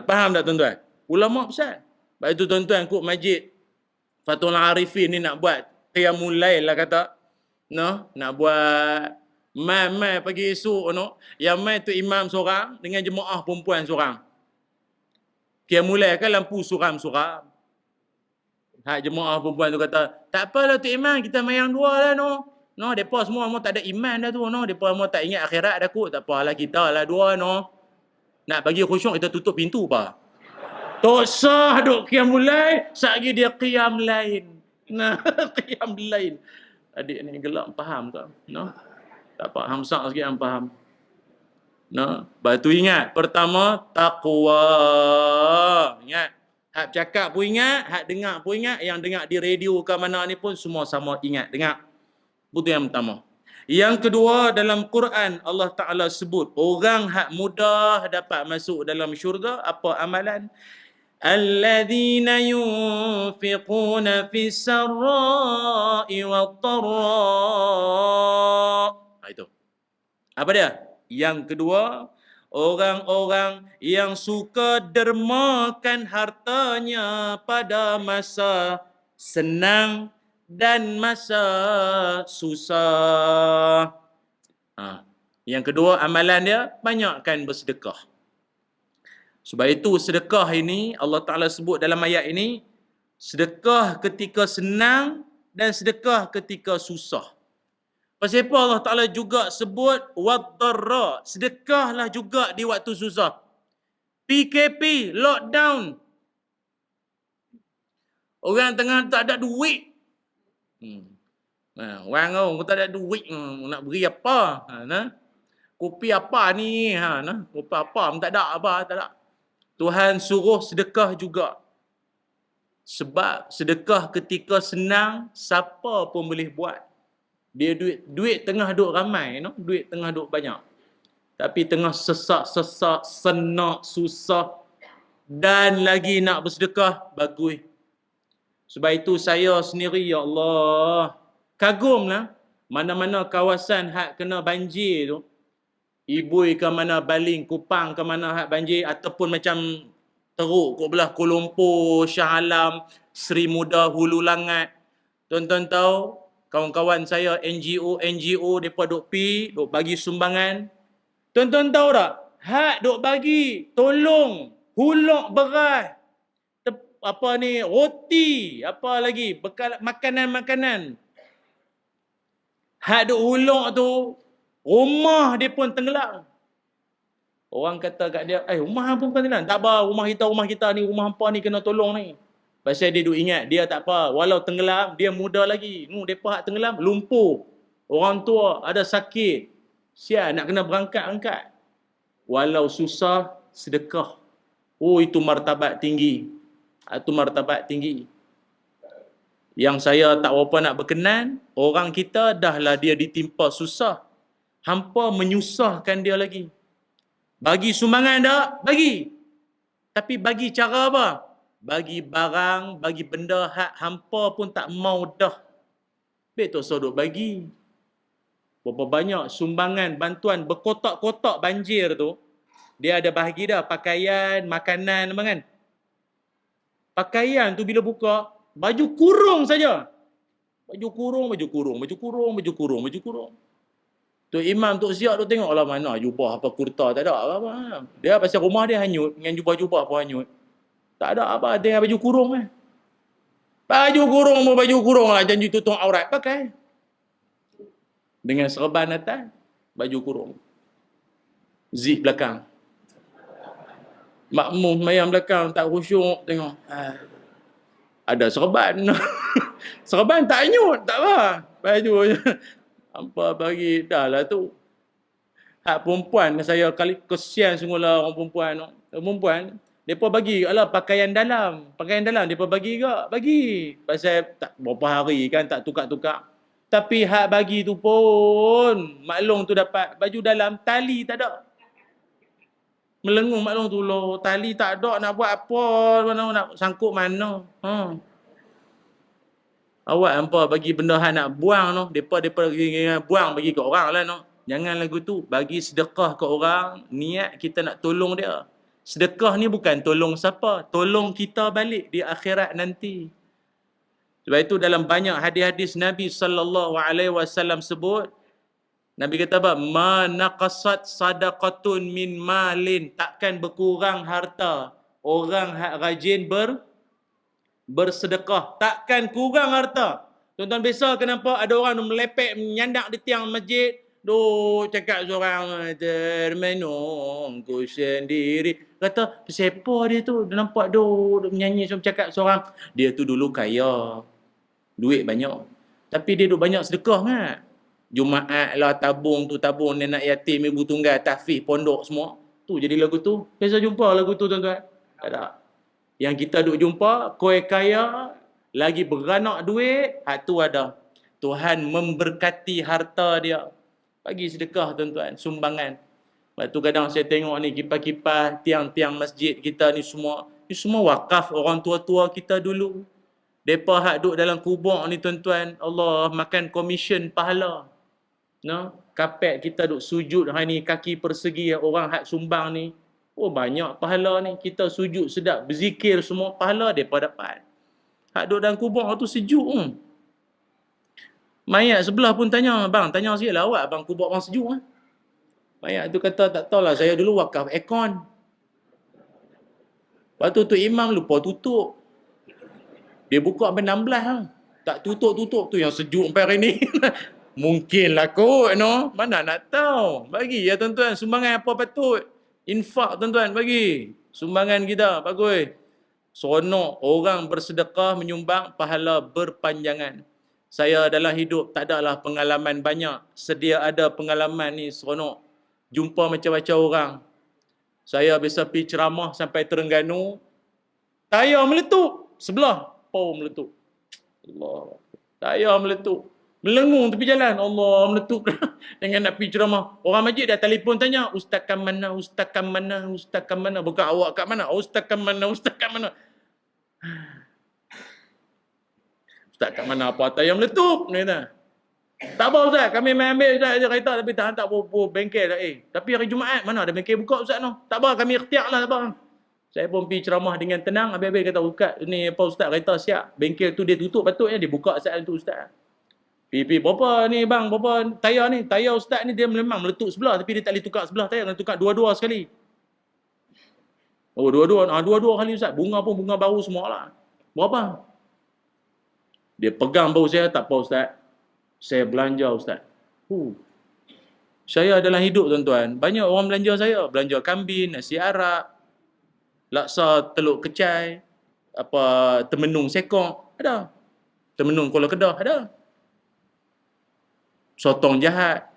Faham tak tuan-tuan? Ulama besar. Sebab itu tuan-tuan kut masjid Fathul Arifin ni nak buat qiyamul lail lah kata. No, nak buat mai pagi esok no. Yang mai tu imam seorang dengan jemaah perempuan seorang. Qiyamul lail kan lampu suram-suram. Hak jemaah perempuan tu kata, tak apalah tu imam, kita mayang dua lah no. No, depa semua tak ada iman dah tu no. Depa semua tak ingat akhirat dah kot. Tak apalah, kita lah dua no. Nak bagi khusyuk kita tutup pintu apa? Tak sah duk qiyamul lail, satgi dia qiyam lain. Nah, qiyam lain. Adik ni gelap faham tak? No. Tak faham sak sikit yang faham. No. Batu ingat, pertama taqwa. Ingat. Hak cakap pun ingat, hak dengar pun ingat, yang dengar di radio ke mana ni pun semua sama ingat, dengar. Itu yang pertama. Yang kedua, dalam Quran Allah Ta'ala sebut orang hak mudah dapat masuk dalam syurga, apa amalan? Alladzina yunfiquna fis sarra'i wat dharra. Itu. Apa dia? Yang kedua, orang-orang yang suka dermakan hartanya pada masa senang dan masa susah. Yang kedua, amalan dia banyakkan bersedekah. Sebab itu sedekah ini Allah Ta'ala sebut dalam ayat ini, sedekah ketika senang dan sedekah ketika susah. Pasal apa Allah Ta'ala juga sebut wad-dharra, sedekahlah juga di waktu susah. PKP, lockdown. Orang tengah tak ada duit. Orang tak ada duit, nak beri apa? Kopi apa ni? Kopi apa? Tak ada. Tuhan suruh sedekah juga. Sebab sedekah ketika senang, siapa pun boleh buat. Dia duit tengah duk ramai, no? Duit tengah duk banyak. Tapi tengah sesak, senak, susah dan lagi nak bersedekah, bagus. Sebab itu saya sendiri, ya Allah, kagumlah mana-mana kawasan hak kena banjir tu. Ibui ke mana Baling, Kupang ke mana hak banjir, ataupun macam teruk kat belah Kuala Lumpur, Shah Alam, Seri Muda, Hulu Langat. Tuan-tuan tahu, kawan-kawan saya NGO depa duk bagi sumbangan. Tuan-tuan tahu tak? Hak duk bagi tolong huluk beras, roti, apa lagi, bekal makanan-makanan. Hak duk huluk tu, rumah dia pun tenggelam. Orang kata kat dia, rumah pun bukan tenggelam. Tak apa, rumah kita ni, rumah hampa ni kena tolong ni. Pasal dia duk ingat, dia tak apa. Walau tenggelam, dia muda lagi. Mereka hak tenggelam, lumpuh. Orang tua, ada sakit. Siap, nak kena berangkat-angkat. Walau susah, sedekah. Itu martabat tinggi. Itu martabat tinggi. Yang saya tak berapa nak berkenan, orang kita dahlah dia ditimpa susah. Hampa menyusahkan dia lagi. Bagi sumbangan tak? Bagi. Tapi bagi cara apa? Bagi barang, bagi benda hak hampa pun tak mau dah. Betul sodok bagi. Berapa banyak sumbangan, bantuan berkotak-kotak banjir tu. Dia ada bahagi dah, pakaian, makanan, kan? Pakaian tu bila buka, baju kurung saja. Baju kurung. Tok Imam, Tok Siap tu tengok lah mana jubah apa kurta, tak ada apa-apa. Dia pasal rumah dia hanyut, dengan jubah-jubah pun hanyut. Tak ada apa, dengan baju kurung kan. Baju kurung lah, janji tutup aurat, pakai. Dengan serban atas, baju kurung. Zip belakang. Makmum semayang belakang, tak khusyuk, tengok. Ada serban. Serban tak hanyut, tak apa. Baju hampa bagi, dah lah tu. Hak perempuan, saya kali kesian sungguhlah orang perempuan. Perempuan, mereka bagi, alah pakaian dalam. Pakaian dalam, mereka bagi ke? Bagi. Pasal tak berapa hari kan, tak tukar-tukar. Tapi hak bagi tu pun, maklum tu dapat baju dalam, tali tak ada. Melengung maklum tu loh, tali tak ada, nak buat apa, mana nak sangkut mana. Awak hampa bagi benda hak nak buang no, depa buang bagi ke orang lah no. Jangan lagu tu bagi sedekah ke orang, niat kita nak tolong dia. Sedekah ni bukan tolong siapa, tolong kita balik di akhirat nanti. Sebab itu dalam banyak hadis-hadis Nabi sallallahu alaihi wasallam sebut, Nabi kata apa? Ma naqasat sadaqatun min malin, takkan berkurang harta orang hak rajin bersedekah, takkan kurang harta. Tuan-tuan biasa kenapa ada orang melepek menyandak di tiang masjid, cakap seorang termenungku sendiri. Kata, siapa dia tu? Dia nampak menyanyi cakap seorang. Dia tu dulu kaya, duit banyak. Tapi dia duk banyak sedekah kan? Jumaat lah, tabung nenek yatim, ibu tunggal, tahfiz, pondok semua. Tu jadi lagu tu. Biasa jumpa lagu tu tuan-tuan. Tak ada. Yang kita duk jumpa, koi kaya, lagi beranak duit, hak tu ada. Tuhan memberkati harta dia. Bagi sedekah tuan-tuan, sumbangan. Lepas tu kadang saya tengok ni kipas-kipas, tiang-tiang masjid kita ni semua wakaf orang tua-tua kita dulu. Depa hak duk dalam kubur ni tuan-tuan, Allah makan komisen pahala. No? Kapet kita duk sujud hari ni, kaki persegi orang hak sumbang ni. Oh banyak pahala ni, kita sujud sedap, berzikir semua, pahala depa dapat. Hak duduk dalam kubur tu sejuk. Mayat sebelah pun tanya, bang, tanya sikit lah awak, bang, kubur bang sejuk. Mayat tu kata, tak tahulah, saya dulu wakaf aircon. Lepas tu Tok Imam lupa tutup. Dia buka sampai 16. Tak tutup-tutup tu yang sejuk sampai hari ni. Mungkinlah kot, no? Mana nak tahu. Bagi ya tuan-tuan, sumbangan apa patut. Infak tuan-tuan, bagi. Sumbangan kita, bagus. Seronok orang bersedekah menyumbang, pahala berpanjangan. Saya dalam hidup tak adalah pengalaman banyak. Sedia ada pengalaman ni seronok. Jumpa macam-macam orang. Saya biasa pergi ceramah sampai Terengganu. Tayar meletup. Sebelah. Meletup. Allah. Tayar meletup. Melengung tepi jalan. Allah meletup. Dengan nak pergi ceramah. Orang masjid dah telefon tanya. Ustaz kat mana? Ustaz kat mana? Ustaz kat mana? Bukan awak kat mana? Ustaz kat mana? Ustaz kat mana? Ustaz kat mana apa tayar meletup? Dia kata. Tak apa Ustaz. Kami main ambil Ustaz je kereta. Tapi tak bengkel dah. Tapi hari Jumaat mana ada bengkel buka Ustaz no? Tak apa. Kami ikhtiar lah. Tak apa. Saya pun pergi ceramah dengan tenang. Habis-habis kata Ustaz. Ni apa Ustaz kereta siap. Bengkel tu dia tutup patutnya. Dia buka saat tu Ustaz. Pipi berapa ni bang, berapa tayar ni? Tayar Ustaz ni dia memang meletup sebelah tapi dia tak boleh tukar sebelah tayar, kena tukar dua-dua sekali. Oh, dua-dua kali Ustaz. Bunga pun bunga baru semualah. Berapa? Dia pegang bahu saya, tak apa Ustaz. Saya belanja Ustaz. Saya dalam hidup tuan-tuan, banyak orang belanja saya. Belanja kambing, nasi Arab, laksa telur kecai, temenung sekok, ada. Temenung Kuala Kedah, ada. Sotong jahat.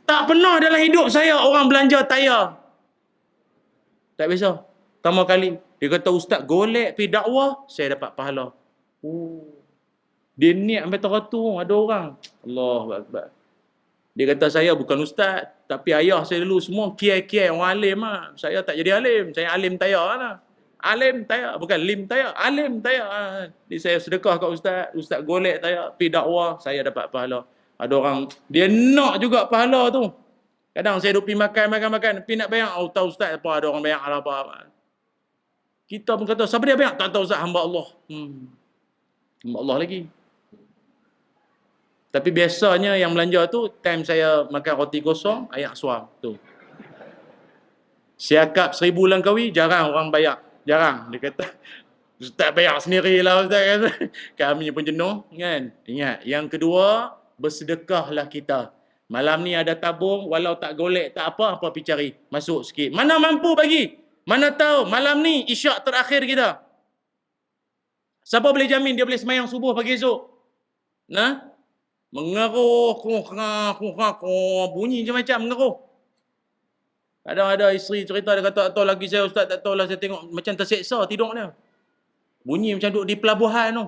Tak pernah dalam hidup saya orang belanja tayar. Tak biasa. Pertama kali. Dia kata Ustaz golek pergi dakwah, saya dapat pahala. Dia niat sampai teratur ada orang. Allahu Akbar. Dia kata saya bukan Ustaz. Tapi ayah saya dulu semua kiai-kiai orang alim lah. Saya tak jadi alim. Saya alim tayar lah. Alim tayar. Bukan lim tayar. Alim tayar. Jadi saya sedekah kat Ustaz. Ustaz golek tayar. Pergi dakwah. Saya dapat pahala. Ada orang. Dia nak juga pahala tu. Kadang saya duk pergi makan. Pergi nak bayar. Oh tahu Ustaz apa. Ada orang bayar apa. Kita pun kata. Siapa dia bayar? Tak tahu Ustaz. Hamba Allah. Hamba Allah lagi. Tapi biasanya yang belanja tu, time saya makan roti kosong, ayak suam tu. Siakap 1,000 Langkawi, jarang orang bayar. Jarang. Dia kata, Ustaz bayar sendirilah Ustaz kata. Kami pun jenuh kan. Ingat, yang kedua, bersedekahlah kita. Malam ni ada tabung, walau tak golek tak apa pergi cari. Masuk sikit. Mana mampu bagi? Mana tahu malam ni isyak terakhir kita. Siapa boleh jamin dia boleh semayang subuh pagi esok? Nah, mengeruh, bunyi macam-macam mengeruh. Kadang ada isteri cerita, dia kata, tak tahu lagi saya Ustaz, tak tahu lah saya tengok macam terseksa tidur dia. Bunyi macam duduk di pelabuhan tu.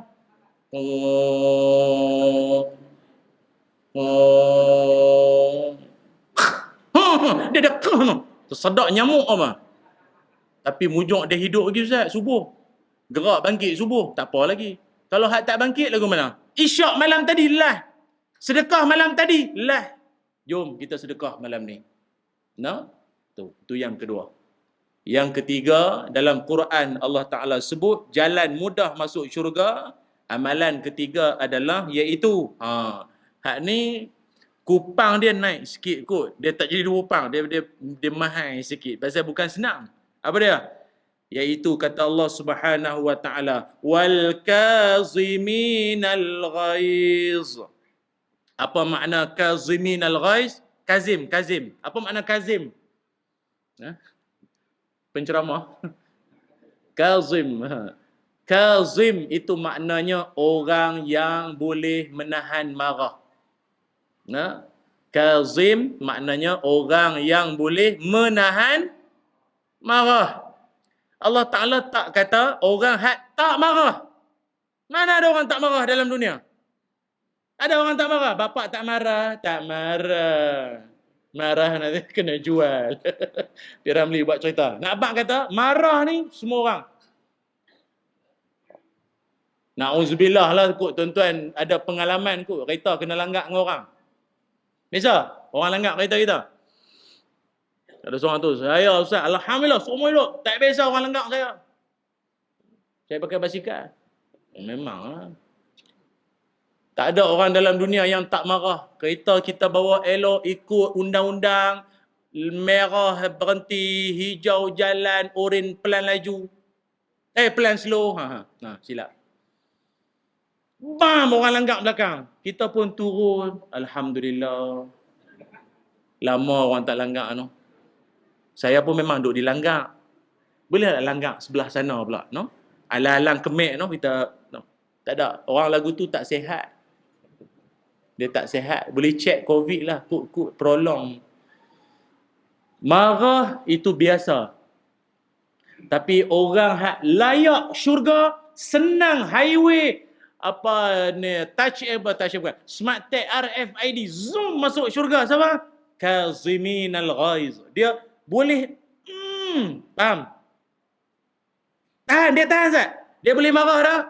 Dia dah keh tu. Tersedak nyamuk apa. Tapi mujuk dia hidup lagi Ustaz, subuh. Gerak bangkit subuh, tak apa lagi. Kalau hak tak bangkit lagu mana? Isyak malam tadi lah. Sedekah malam tadi lah. Jom kita sedekah malam ni. No? Tu yang kedua. Yang ketiga, dalam Quran Allah Ta'ala sebut jalan mudah masuk syurga. Amalan ketiga adalah iaitu hak ni kupang dia naik sikit kot. Dia tak jadi 2 kupang, dia mahal sikit. Pasal bukan senang. Apa dia? Iaitu kata Allah Subhanahu wa Ta'ala, wal kaziminal ghaiz. Apa makna kaziminal ghaiz? Kazim. Apa makna kazim? Penceramah. Kazim. Kazim itu maknanya orang yang boleh menahan marah. Kazim maknanya orang yang boleh menahan marah. Allah Ta'ala tak kata orang tak marah. Mana ada orang tak marah dalam dunia? Ada orang tak marah? Bapak tak marah? Tak marah. Marah nanti kena jual. Dia Ramli buat cerita. Nak abang kata, marah ni semua orang. Na'udzubillah lah kot tuan-tuan, ada pengalaman kot, kereta kena langgak dengan orang. Biasa, orang langgak kereta kita. Ada seorang tu, saya Ustaz, Alhamdulillah, semua elok. Tak biasa orang langgak saya. Saya pakai basikal. Memang lah. Tak ada orang dalam dunia yang tak marah. Kereta kita bawa elok, ikut undang-undang, merah berhenti, hijau jalan, oren pelan laju. Pelan slow. Silap. Bam, orang langgak belakang. Kita pun turun. Alhamdulillah. Lama orang tak langgak tu. Saya pun memang duduk di langgak. Boleh tak langgak sebelah sana pula, no? Alang-alang kemek no, kita no. Tak ada. Orang lagu tu tak sihat. Dia tak sihat. Boleh check COVID lah. Kut prolong. Marah itu biasa. Tapi orang hak layak syurga, senang highway, apa ni, touch bukan, smart tag RFID, zoom masuk syurga. Siapa? Kaziminal ghaiz. Dia boleh faham? Dia tahan Zat. Dia boleh marah dah.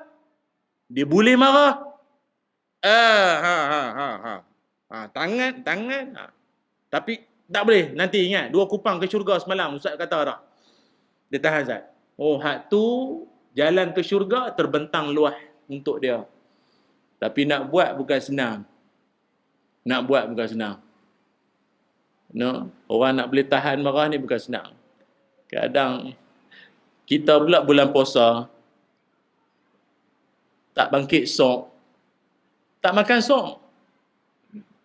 Dia boleh marah. Tangan. Tapi tak boleh. Nanti ingat, 2 kupang ke syurga semalam Ustaz kata dah. Dia tahan Zat. Hak tu jalan ke syurga terbentang luas untuk dia. Tapi nak buat bukan senang. No, orang nak boleh tahan marah ni bukan senang. Kadang kita pula bulan puasa tak bangkit sok, tak makan sok.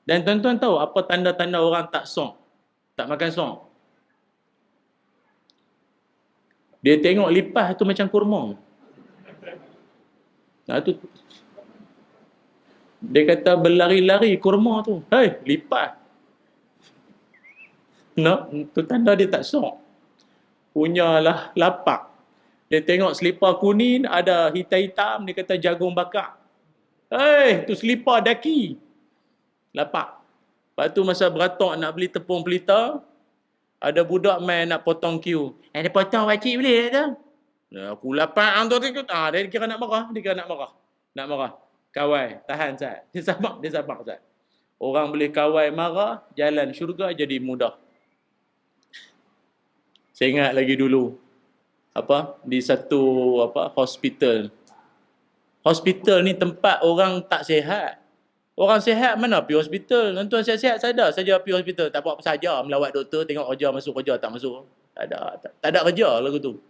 Dan tuan-tuan tahu apa tanda-tanda orang tak sok, tak makan sok? Dia tengok lipas tu macam kurma. Tu dia kata berlari-lari kurma tu. Hei, lipas. No, tu tanda dia tak sok. Punyalah lapak. Dia tengok selipar kuning ada hitam-hitam, dia kata jagung bakar. Hei, tu selipar daki. Lapak. Lepas tu masa beratok nak beli tepung pelita, ada budak main nak potong queue. Dia potong pakcik boleh tak tu? Aku lapak tu ikut. Dia kira nak marah. Nak marah. Kawai, tahan Zat. Dia sabar Zat. Orang boleh kawai marah, jalan syurga jadi mudah. Saya ingat lagi dulu di satu hospital. Hospital ni tempat orang tak sihat. Orang sihat mana pergi hospital? Tuan-tuan sihat-sihat sadar saja pergi hospital. Tak buat apa saja, melawat doktor, tengok kerja masuk, kerja tak masuk. Tak ada kerja lagu tu.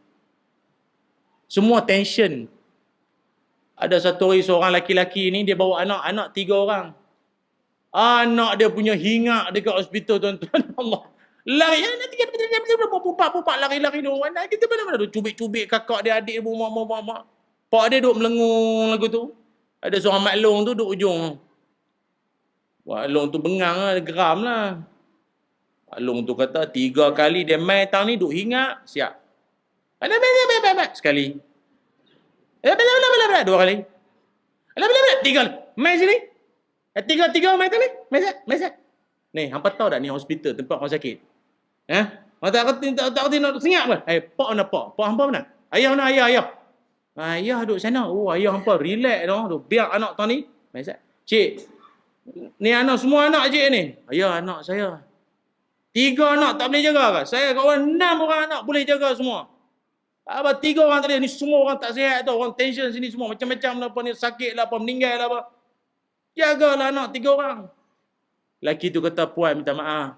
Semua tension. Ada satu hari seorang laki-laki ni, dia bawa anak 3 orang. Anak dia punya hingak dekat hospital, tuan-tuan. Allah. Lari, nanti pupak lari-lari dia orang. Kita mana-mana tu cubit-cubit kakak dia, adik dia, mak. Pak dia duk melengung lagu tu. Ada seorang maklong tu duk ujung. Maklong tu bengang lah, geram lah. Maklong tu kata 3 kali dia main tang ni duk hingak, siap. Sekali. 2 kali. 3 kali. Main sini. 3 main tang ni. Main set. Ni, hampa tahu tak ni hospital tempat orang sakit? Tak kerti nak senyap ke? Pak mana pak? Pak hampa mana? Ayah mana ayah? Ayah duduk sana. Ayah hampa relax tu. Biar anak tang ni. Main set. Cik, ni anak semua anak cik ni. Ayah anak saya. 3 anak tak boleh jaga ke? Saya kawan 6 orang anak boleh jaga semua. 3 orang tadi ni semua orang tak sihat tau. Orang tension sini semua macam-macam lah, apa ni sakit lah, apa meninggal lah apa. Jagalah anak 3 orang. Laki tu kata, puan minta maaf.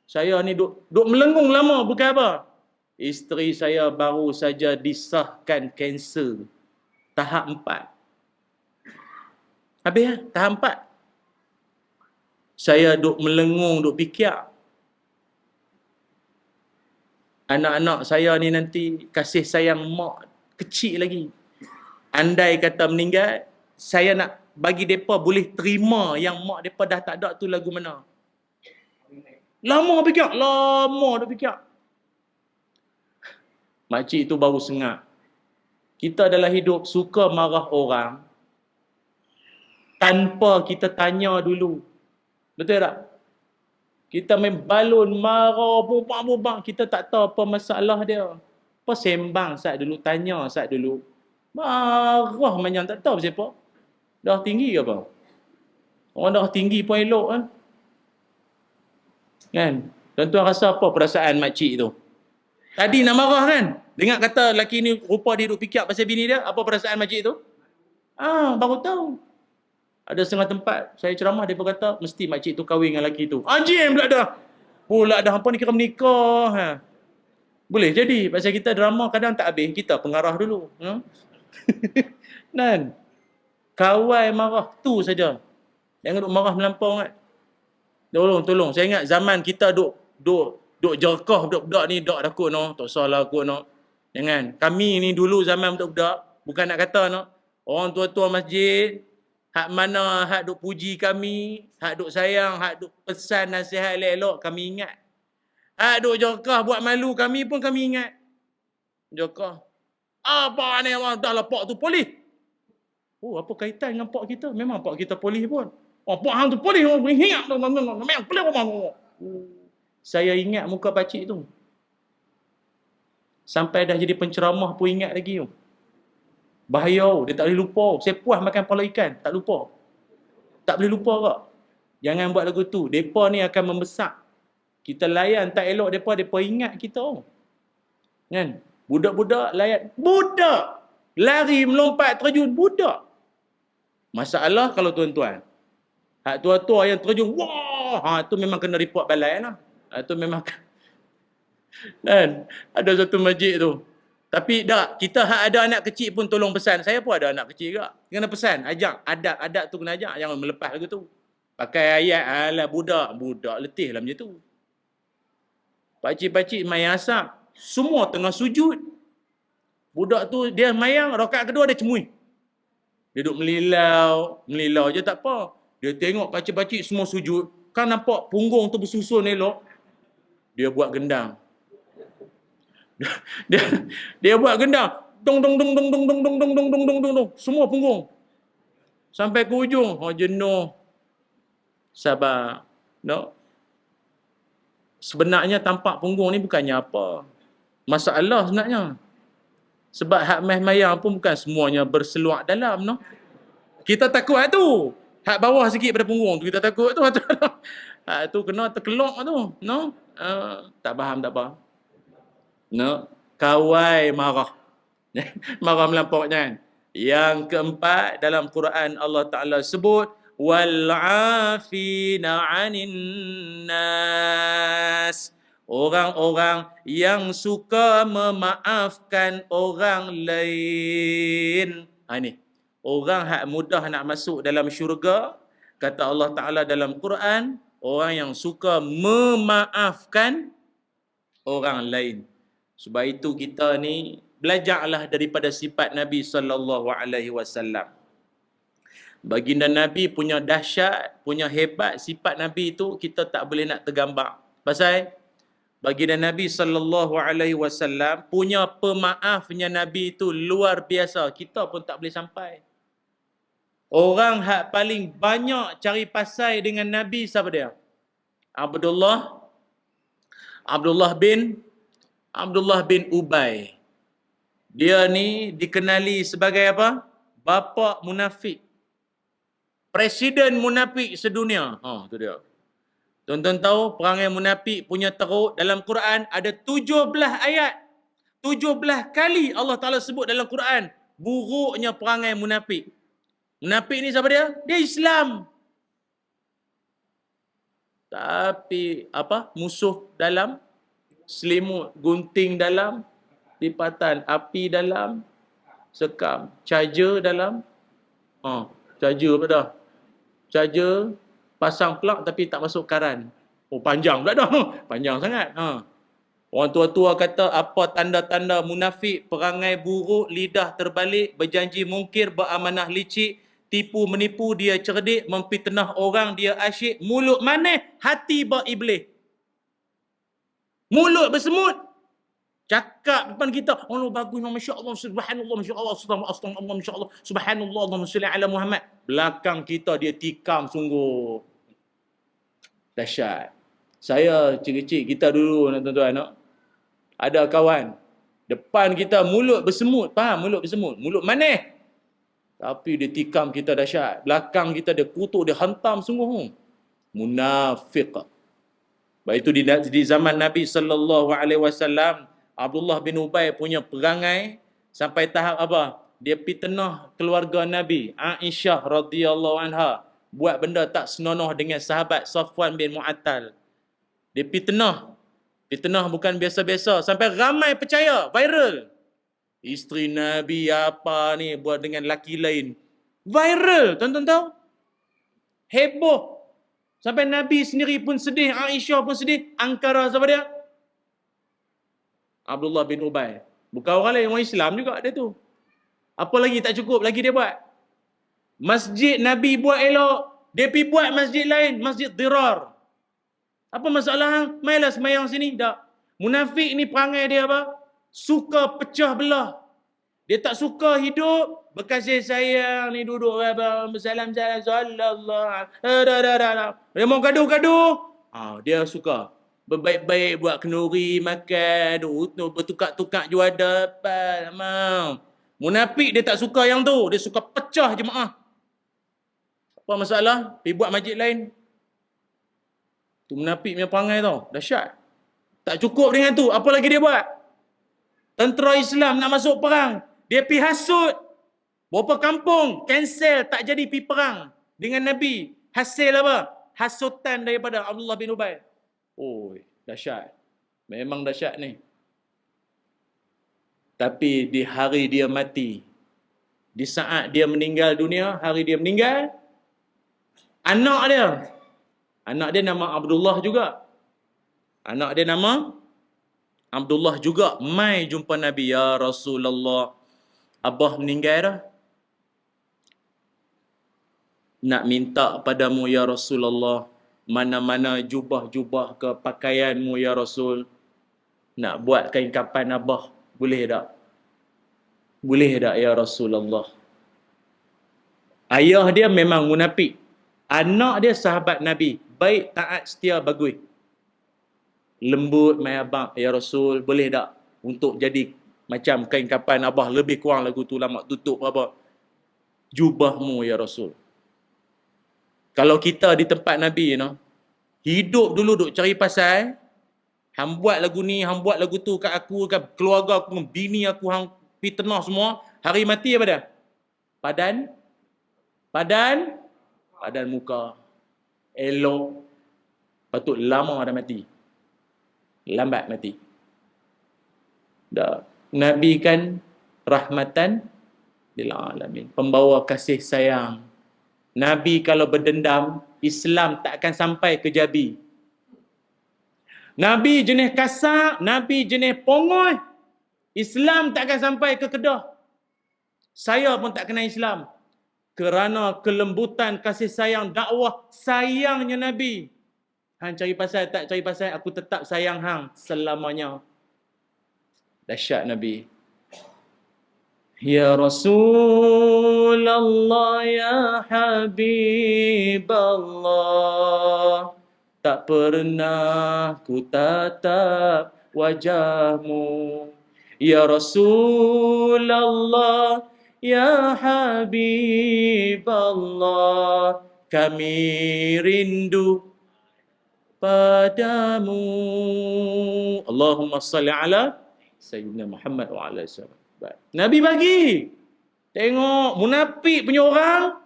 Saya ni duk melengung lama bukan apa. Isteri saya baru saja disahkan kanser tahap 4. Habis lah, tahap 4. Saya duk melengung, duk fikir. Anak-anak saya ni nanti kasih sayang mak kecil lagi. Andai kata meninggal, saya nak bagi mereka boleh terima yang mak mereka dah tak ada tu lagu mana. Lama duk fikir. Makcik tu baru sengak. Kita dalam hidup suka marah orang tanpa kita tanya dulu. Betul tak? Kita main balon, marah, bubang, kita tak tahu apa masalah dia. Apa sembang sat dulu, tanya sat dulu. Marah macam tak tahu siapa. Dah tinggi ke apa? Orang dah tinggi pun elok kan? Tuan-tuan rasa apa perasaan makcik tu? Tadi nak marah kan? Dengar kata lelaki ni rupa dia duk fikir pasal bini dia, apa perasaan makcik tu? Baru tahu. Ada setengah tempat saya ceramah, dia berkata mesti makcik tu kahwin dengan lelaki tu. Anjing pula dah. Pula dah hampa ni kira menikah. Boleh jadi pasal kita drama kadang tak habis, kita pengarah dulu. Kan? Kawai marah tu saja. Jangan duk marah melampau kan. Tolong. Saya ingat zaman kita duk jerkah budak-budak ni, dak takut no. Tak salah kot no. Jangan. Kami ni dulu zaman budak-budak, bukan nak kata no. Orang tua-tua masjid, hak mana hak duk puji kami, hak duk sayang, hak duk pesan nasihat elok-elok, kami ingat. Hak duk jerkah buat malu kami pun kami ingat. Jerkah. Apa ni orang dah lah pak tu polis. Apa kaitan dengan pak kita? Memang pak kita polis pun. Pak hang tu polis, ingat memang polis orang. Saya ingat muka pakcik tu. Sampai dah jadi penceramah pun ingat lagi tu. Bahaya, dia tak boleh lupa. Saya puas makan kepala ikan, tak lupa. Tak boleh lupa kak. Jangan buat lagu tu. Mereka ni akan membesak. Kita layan tak elok mereka ingat kita. Kan? Budak-budak layan. Budak! Lari, melompat, terjun. Budak! Masalah kalau tuan-tuan. Hak tua-tua yang terjun. Wah! Tu memang kena report balai lah. Tu memang. Kan? Ada satu masjid tu. Tapi tak, kita ada anak kecil pun tolong pesan. Saya pun ada anak kecil juga. Kena pesan, ajak. Adat tu kena ajak. Jangan melepas lagu tu. Pakai ayat, alah budak letih lah macam tu. Pakcik-pakcik main asap. Semua tengah sujud. Budak tu, dia mayang, rakaat kedua dia cemui. Dia duduk melilau je tak apa. Dia tengok pakcik-pakcik semua sujud. Kan nampak punggung tu bersusun elok. Dia buat gendang. Dia buat gendang. Dong. Semua punggung. Sampai ke ujung. Jenuh. Sabar. No. Sebenarnya tampak punggung ni bukannya apa. Masalah sebenarnya. Sebab hak mayang pun bukan semuanya berseluar dalam. No. Kita takut hak tu. Hak bawah sikit pada punggung tu. Kita takut tu. Hak tu kena terkelok tu. No. Tak faham. No. Kawai marah. Marah melampau kan. Yang keempat dalam Quran Allah Ta'ala sebut wal 'afina 'anil nas. Orang-orang yang suka memaafkan orang lain. Ni. Orang hak mudah nak masuk dalam syurga, kata Allah Ta'ala dalam Quran, orang yang suka memaafkan orang lain. Sebab itu kita ni belajarlah daripada sifat Nabi sallallahu alaihi wasallam. Baginda Nabi punya dahsyat, punya hebat sifat Nabi itu kita tak boleh nak tergambar. Pasal baginda Nabi sallallahu alaihi wasallam punya pemaafnya Nabi itu luar biasa. Kita pun tak boleh sampai. Orang hak paling banyak cari pasal dengan Nabi siapa dia? Abdullah bin Ubay. Dia ni dikenali sebagai apa? Bapa munafik. Presiden munafik sedunia. Tu dia. Tuan-tuan tahu perangai munafik punya teruk dalam Quran ada 17 ayat. 17 kali Allah Ta'ala sebut dalam Quran buruknya perangai munafik. Munafik ni siapa dia? Dia Islam. Tapi apa? Musuh dalam, selimut, gunting dalam, lipatan api dalam, sekam, charger dalam. Charger apa dah? Charger pasang plug tapi tak masuk karan. Panjang pula dah. Panjang sangat. Orang tua-tua kata apa tanda-tanda munafik? Perangai buruk, lidah terbalik, berjanji mungkir, beramanah licik, tipu menipu, dia cerdik, memfitnah orang, dia asyik, mulut manis, hati beiblis. Mulut bersemut. Cakap depan kita, Allah bagus, masya-Allah, subhanallah, masya-Allah, astagfirullah, masya-Allah, subhanallah, Allahumma salli ala Muhammad. Belakang kita dia tikam sungguh. Dahsyat. Saya kecil-kecil kita dulu tuan-tuan, ada kawan depan kita mulut bersemut, faham mulut bersemut, mulut manis. Tapi dia tikam kita dahsyat. Belakang kita dia kutuk, dia hantam sungguh. Munafik. Baik itu di zaman Nabi sallallahu alaihi wasallam, Abdullah bin Ubay punya perangai sampai tahap apa? Dia fitnah keluarga Nabi, Aisyah radhiyallahu anha, buat benda tak senonoh dengan sahabat Safwan bin Mu'attal. Dia fitnah. Fitnah bukan biasa-biasa, sampai ramai percaya, viral. Isteri Nabi apa ni buat dengan laki lain. Viral, tuan-tuan tahu? Heboh. Sampai Nabi sendiri pun sedih, Aisyah pun sedih. Angkara siapa dia? Abdullah bin Ubay. Bukan orang lain, orang Islam juga dia tu. Apa lagi tak cukup lagi dia buat? Masjid Nabi buat elok, dia pergi buat masjid lain, masjid Dirar. Apa masalah? Mailah semayang sini. Tak. Munafik ni perangai dia apa? Suka pecah belah. Dia tak suka hidup berkasih sayang ni duduk bersalam-salam sallallahu. Dia mau gaduh-gaduh. Dia suka berbaik-baik, buat kenduri, makan, bertukar-tukar juada apa. Munafik dia tak suka yang tu, dia suka pecah jemaah. Apa masalah? Pergi buat masjid lain. Tu munafik punya perangai tau, dahsyat. Tak cukup dengan tu, apa lagi dia buat? Tentera Islam nak masuk perang, dia pergi hasut. Berapa kampung cancel, tak jadi pergi perang dengan Nabi. Hasil apa? Hasutan daripada Abdullah bin Ubay. Dahsyat. Memang dahsyat ni. Tapi di hari dia mati, di saat dia meninggal dunia, hari dia meninggal, anak dia nama Abdullah juga. Anak dia nama Abdullah juga mai jumpa Nabi, ya Rasulullah, abah meninggal dah. Nak minta padamu ya Rasulullah, mana-mana jubah-jubah ke pakaianmu ya Rasul. Nak buat kain kapan abah, boleh tak? Boleh tak ya Rasulullah? Ayah dia memang munafik. Anak dia sahabat Nabi, baik, taat, setia, bagus. Lembut mai abang, ya Rasul, boleh tak untuk jadi macam kain kapan abah, lebih kurang lagu tu lama tutup apa jubahmu ya Rasul. Kalau kita di tempat Nabi, hidup dulu duk cari pasal, hang buat lagu ni, hang buat lagu tu kat aku, kat keluarga aku, bini aku, hang fitnah semua, hari mati apa dia? Padan Padan muka. Elok. Patut lama dah mati. Lambat mati. Dah. Nabi kan rahmatan lil alamin. Pembawa kasih sayang. Nabi kalau berdendam, Islam tak akan sampai ke Jabi. Nabi jenis kasar, Nabi jenis pongoi, Islam tak akan sampai ke Kedah. Saya pun tak kenal Islam. Kerana kelembutan kasih sayang dakwah sayangnya Nabi. Hang cari pasal tak cari pasal, aku tetap sayang hang selamanya. Dahsyat Nabi. Ya Rasulullah, ya Habiballah, tak pernah ku tatap wajahmu. Ya Rasulullah, ya Habiballah, kami rindu padamu. Allahumma salli ala Sayyidina Muhammad wa ala sallam. Nabi bagi. Tengok munafik punya orang.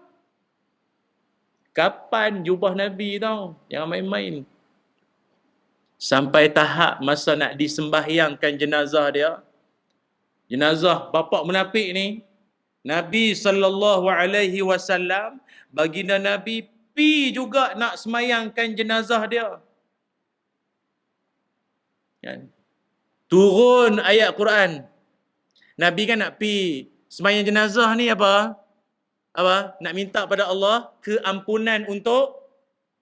Kapan jubah Nabi tau? Jangan main-main. Sampai tahap masa nak disembahyangkan jenazah dia. Jenazah bapa munafik ni, Nabi SAW, baginda Nabi pi juga nak semayangkan jenazah dia. Kan? Turun ayat Quran. Nabi kan nak pi semayang jenazah ni apa? Nak minta pada Allah keampunan untuk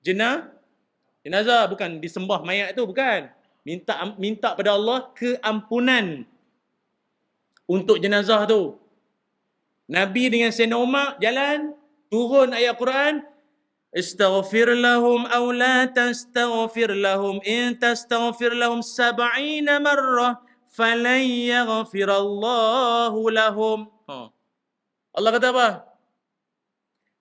jenazah, bukan disembah mayat tu, bukan. Minta pada Allah keampunan untuk jenazah tu. Nabi dengan Sayyidina Umar jalan, turun ayat Quran, Astaghfir lahum aw la tastaghfir lahum in tastaghfir lahum 70 marrah falan yaghfirallahu lahum. Allah kata apa?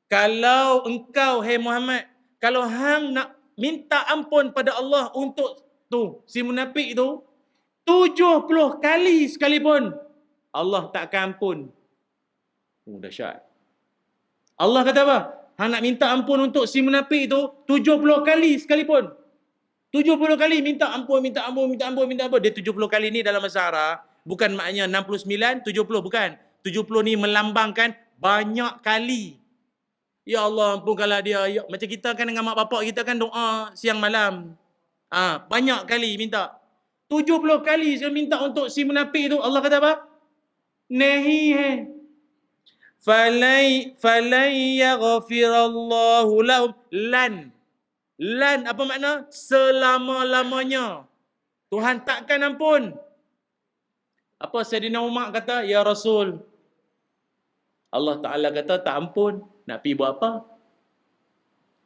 Kalau engkau, hai Muhammad, kalau hang nak minta ampun pada Allah untuk tu si munafik tu 70 kali sekalipun, Allah tak akan ampun. Dahsyat. Allah kata apa? Hang nak minta ampun untuk si munafik tu 70 kali sekalipun. 70 kali minta ampun. Dia 70 kali ni dalam bahasa Arab bukan maknanya 69, 70, bukan. 70 ni melambangkan banyak kali. Ya Allah, ampunkanlah dia. Ya, macam kita kan dengan mak bapak kita kan doa siang malam. Banyak kali minta. 70 kali saya minta untuk si munafik tu. Allah kata apa? Nahi falai yaghfirallahu lahum. Lan apa makna? Selama-lamanya. Tuhan takkan ampun. Apa Sayyidina Umar kata? Ya Rasul, Allah Ta'ala kata tak ampun. Nak pergi buat apa?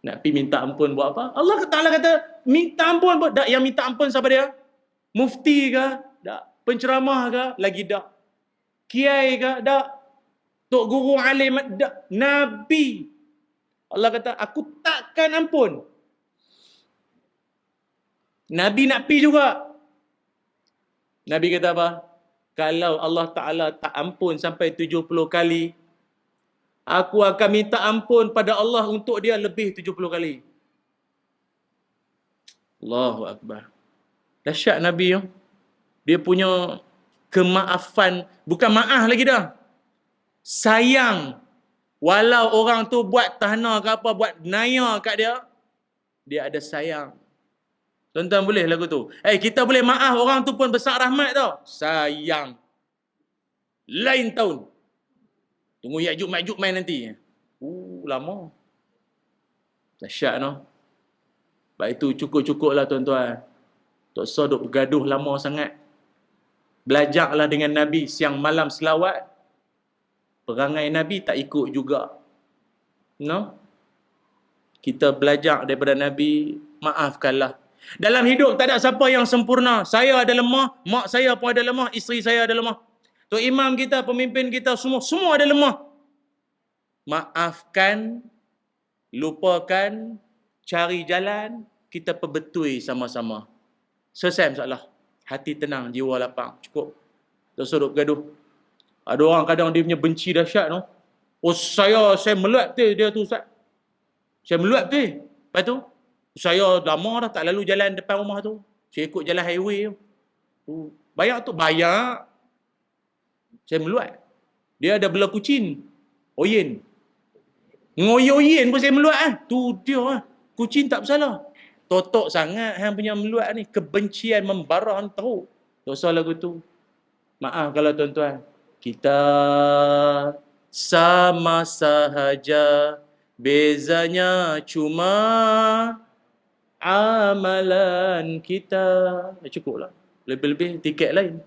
Nak pergi minta ampun buat apa? Allah Ta'ala kata minta ampun buat. Tak, yang minta ampun siapa dia? Mufti ke? Tak. Penceramah ke? Lagi tak. Kiai ke? Tak. Tok guru alim? Tak. Nabi. Allah kata aku takkan ampun. Nabi nak pergi juga. Nabi kata apa? Kalau Allah Ta'ala tak ampun sampai 70 kali, aku akan minta ampun pada Allah untuk dia lebih 70 kali. Allahu Akbar. Dahsyat Nabi. Dia punya kemaafan. Bukan maaf lagi dah. Sayang. Walau orang tu buat tahna ke apa, buat naya kat dia, dia ada sayang. Tuan-tuan boleh lagu tu. Kita boleh maaf orang tu pun besar rahmat tau. Sayang. Lain tahun. Tunggu Ya'juj Ma'juj main nanti. Lama. Dahsyat no. Sebab itu cukup-cukup lah tuan-tuan. Tak usah duk bergaduh lama sangat. Belajarlah dengan Nabi siang malam selawat. Perangai Nabi tak ikut juga. No? Kita belajar daripada Nabi, maafkanlah. Dalam hidup tak ada siapa yang sempurna. Saya ada lemah, mak saya pun ada lemah, isteri saya ada lemah. Tok imam kita, pemimpin kita, semua ada lemah. Maafkan, lupakan, cari jalan, kita perbetui sama-sama. Selesai masalah. Hati tenang, jiwa lapang. Cukup. Tak usah duk bergaduh. Ada orang kadang dia punya benci dahsyat no. Saya meluat dia tu Ustaz. Saya meluat tu. Lepas tu, saya lama dah tak lalu jalan depan rumah tu. Saya ikut jalan highway tu. Bayar tu, bayar. Saya meluat. Dia ada belah kucing. Oyen. Ngoyen pun saya meluat ah. Tu dia ah. Kucing tak bersalah. Totok sangat hang punya meluat ni. Kebencian membara hang tahu. Dosa lagu tu. Maaf kalau tuan-tuan. Kita sama sahaja. Bezanya cuma amalan kita. Cukup lah. Lebih-lebih tiket lain.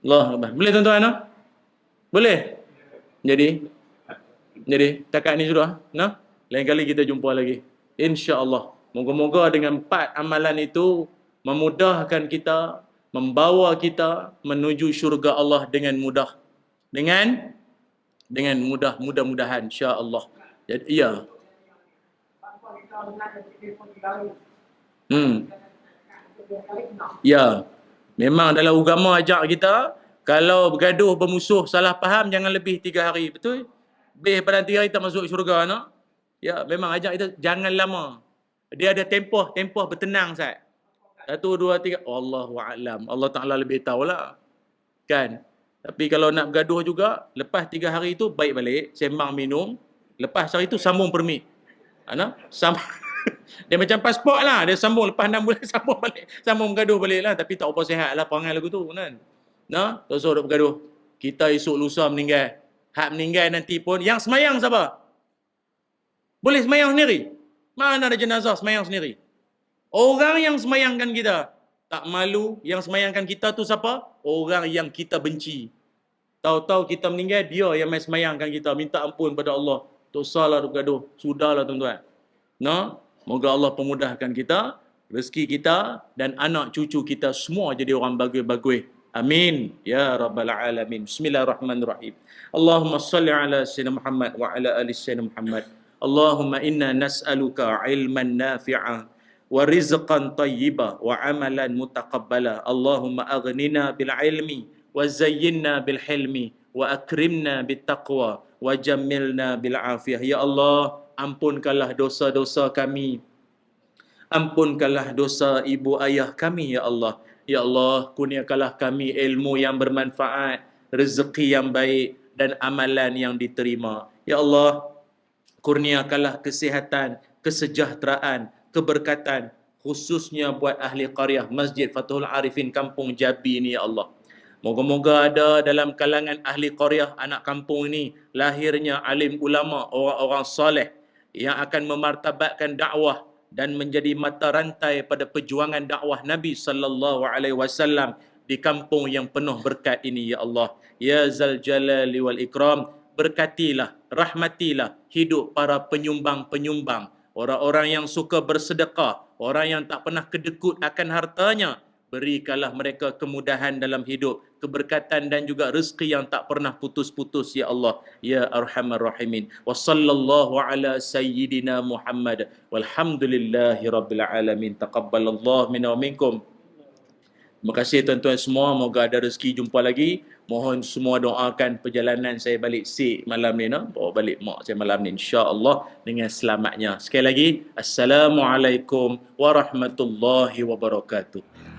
Allah Akbar. Boleh tuan-tuan? No? Boleh? Jadi takat ni sudah. No? Lain kali kita jumpa lagi. InsyaAllah. Moga-moga dengan 4 amalan itu memudahkan kita, membawa kita menuju syurga Allah dengan mudah. Dengan mudah, mudah-mudahan insya-Allah. Jadi ya. Ya. Memang dalam agama ajak kita kalau bergaduh bermusuh salah faham jangan lebih 3 hari, betul? Lebih pada 3 hari tak masuk syurga no? Ya, memang ajak kita jangan lama. Dia ada tempoh bertenang Ustaz. 1 2 3 Allahu a'lam. Allah Taala lebih tahulah. Kan? Tapi kalau nak bergaduh juga, lepas 3 hari itu baik balik, sembang minum, lepas hari itu sambung permit. Ana? Dia macam pasport lah, dia sambung lepas 6 bulan sambung balik, sambung bergaduh balik lah, tapi tak apa sihat lah perangai lagu tu kan. Nah, tak usah duk bergaduh. Kita esok lusa meninggal. Hak meninggal nanti pun yang semayang siapa? Boleh semayang sendiri. Mana ada jenazah semayang sendiri? Orang yang semayangkan kita. Tak malu, yang semayangkan kita tu siapa? Orang yang kita benci. Tahu-tahu kita meninggal, dia yang main semayangkan kita. Minta ampun pada Allah. Tak usahlah duk bergaduh. Sudahlah tuan-tuan. Nah, moga Allah pemudahkan kita, rezeki kita dan anak cucu kita semua jadi orang bagus-bagus. Amin ya rabbal alamin. Bismillahirrahmanirrahim. Allahumma salli ala sayyidina Muhammad wa ala ali sayyidina Muhammad. Allahumma inna nas'aluka ilman nafi'a wa rizqan tayyiba wa amalan mutaqabbala. Allahumma aghnina bil ilmi wa zayyinna bil hilmi wa akrimna bit taqwa wa jammilna bil afiyah. Ya Allah, ampunkanlah dosa-dosa kami. Ampunkanlah dosa ibu ayah kami, ya Allah. Ya Allah, kurniakanlah kami ilmu yang bermanfaat, rezeki yang baik dan amalan yang diterima. Ya Allah, kurniakanlah kesihatan, kesejahteraan, keberkatan, khususnya buat ahli qaryah Masjid Fathul Arifin Kampung Jabi ni, ya Allah. Moga-moga ada dalam kalangan ahli qaryah anak kampung ini lahirnya alim ulama, orang-orang soleh yang akan memartabatkan dakwah dan menjadi mata rantai pada perjuangan dakwah Nabi sallallahu alaihi wasallam di kampung yang penuh berkat ini, ya Allah. Ya Zal Jalali wal Ikram, berkatilah, rahmatilah hidup para penyumbang-penyumbang, orang-orang yang suka bersedekah, orang yang tak pernah kedekut akan hartanya. Berikanlah mereka kemudahan dalam hidup, keberkatan dan juga rezeki yang tak pernah putus-putus, ya Allah, ya Arhamar Rahimin. Wa sallallahu ala sayyidina Muhammad walhamdulillahi rabbil alamin. Taqabbalallahu minna wa minkum. Terima kasih tuan-tuan semua, moga ada rezeki jumpa lagi. Mohon semua doakan perjalanan saya balik Sik malam ni, no? Bawa balik mak saya malam ni insya-Allah dengan selamatnya. Sekali lagi, assalamualaikum warahmatullahi wabarakatuh.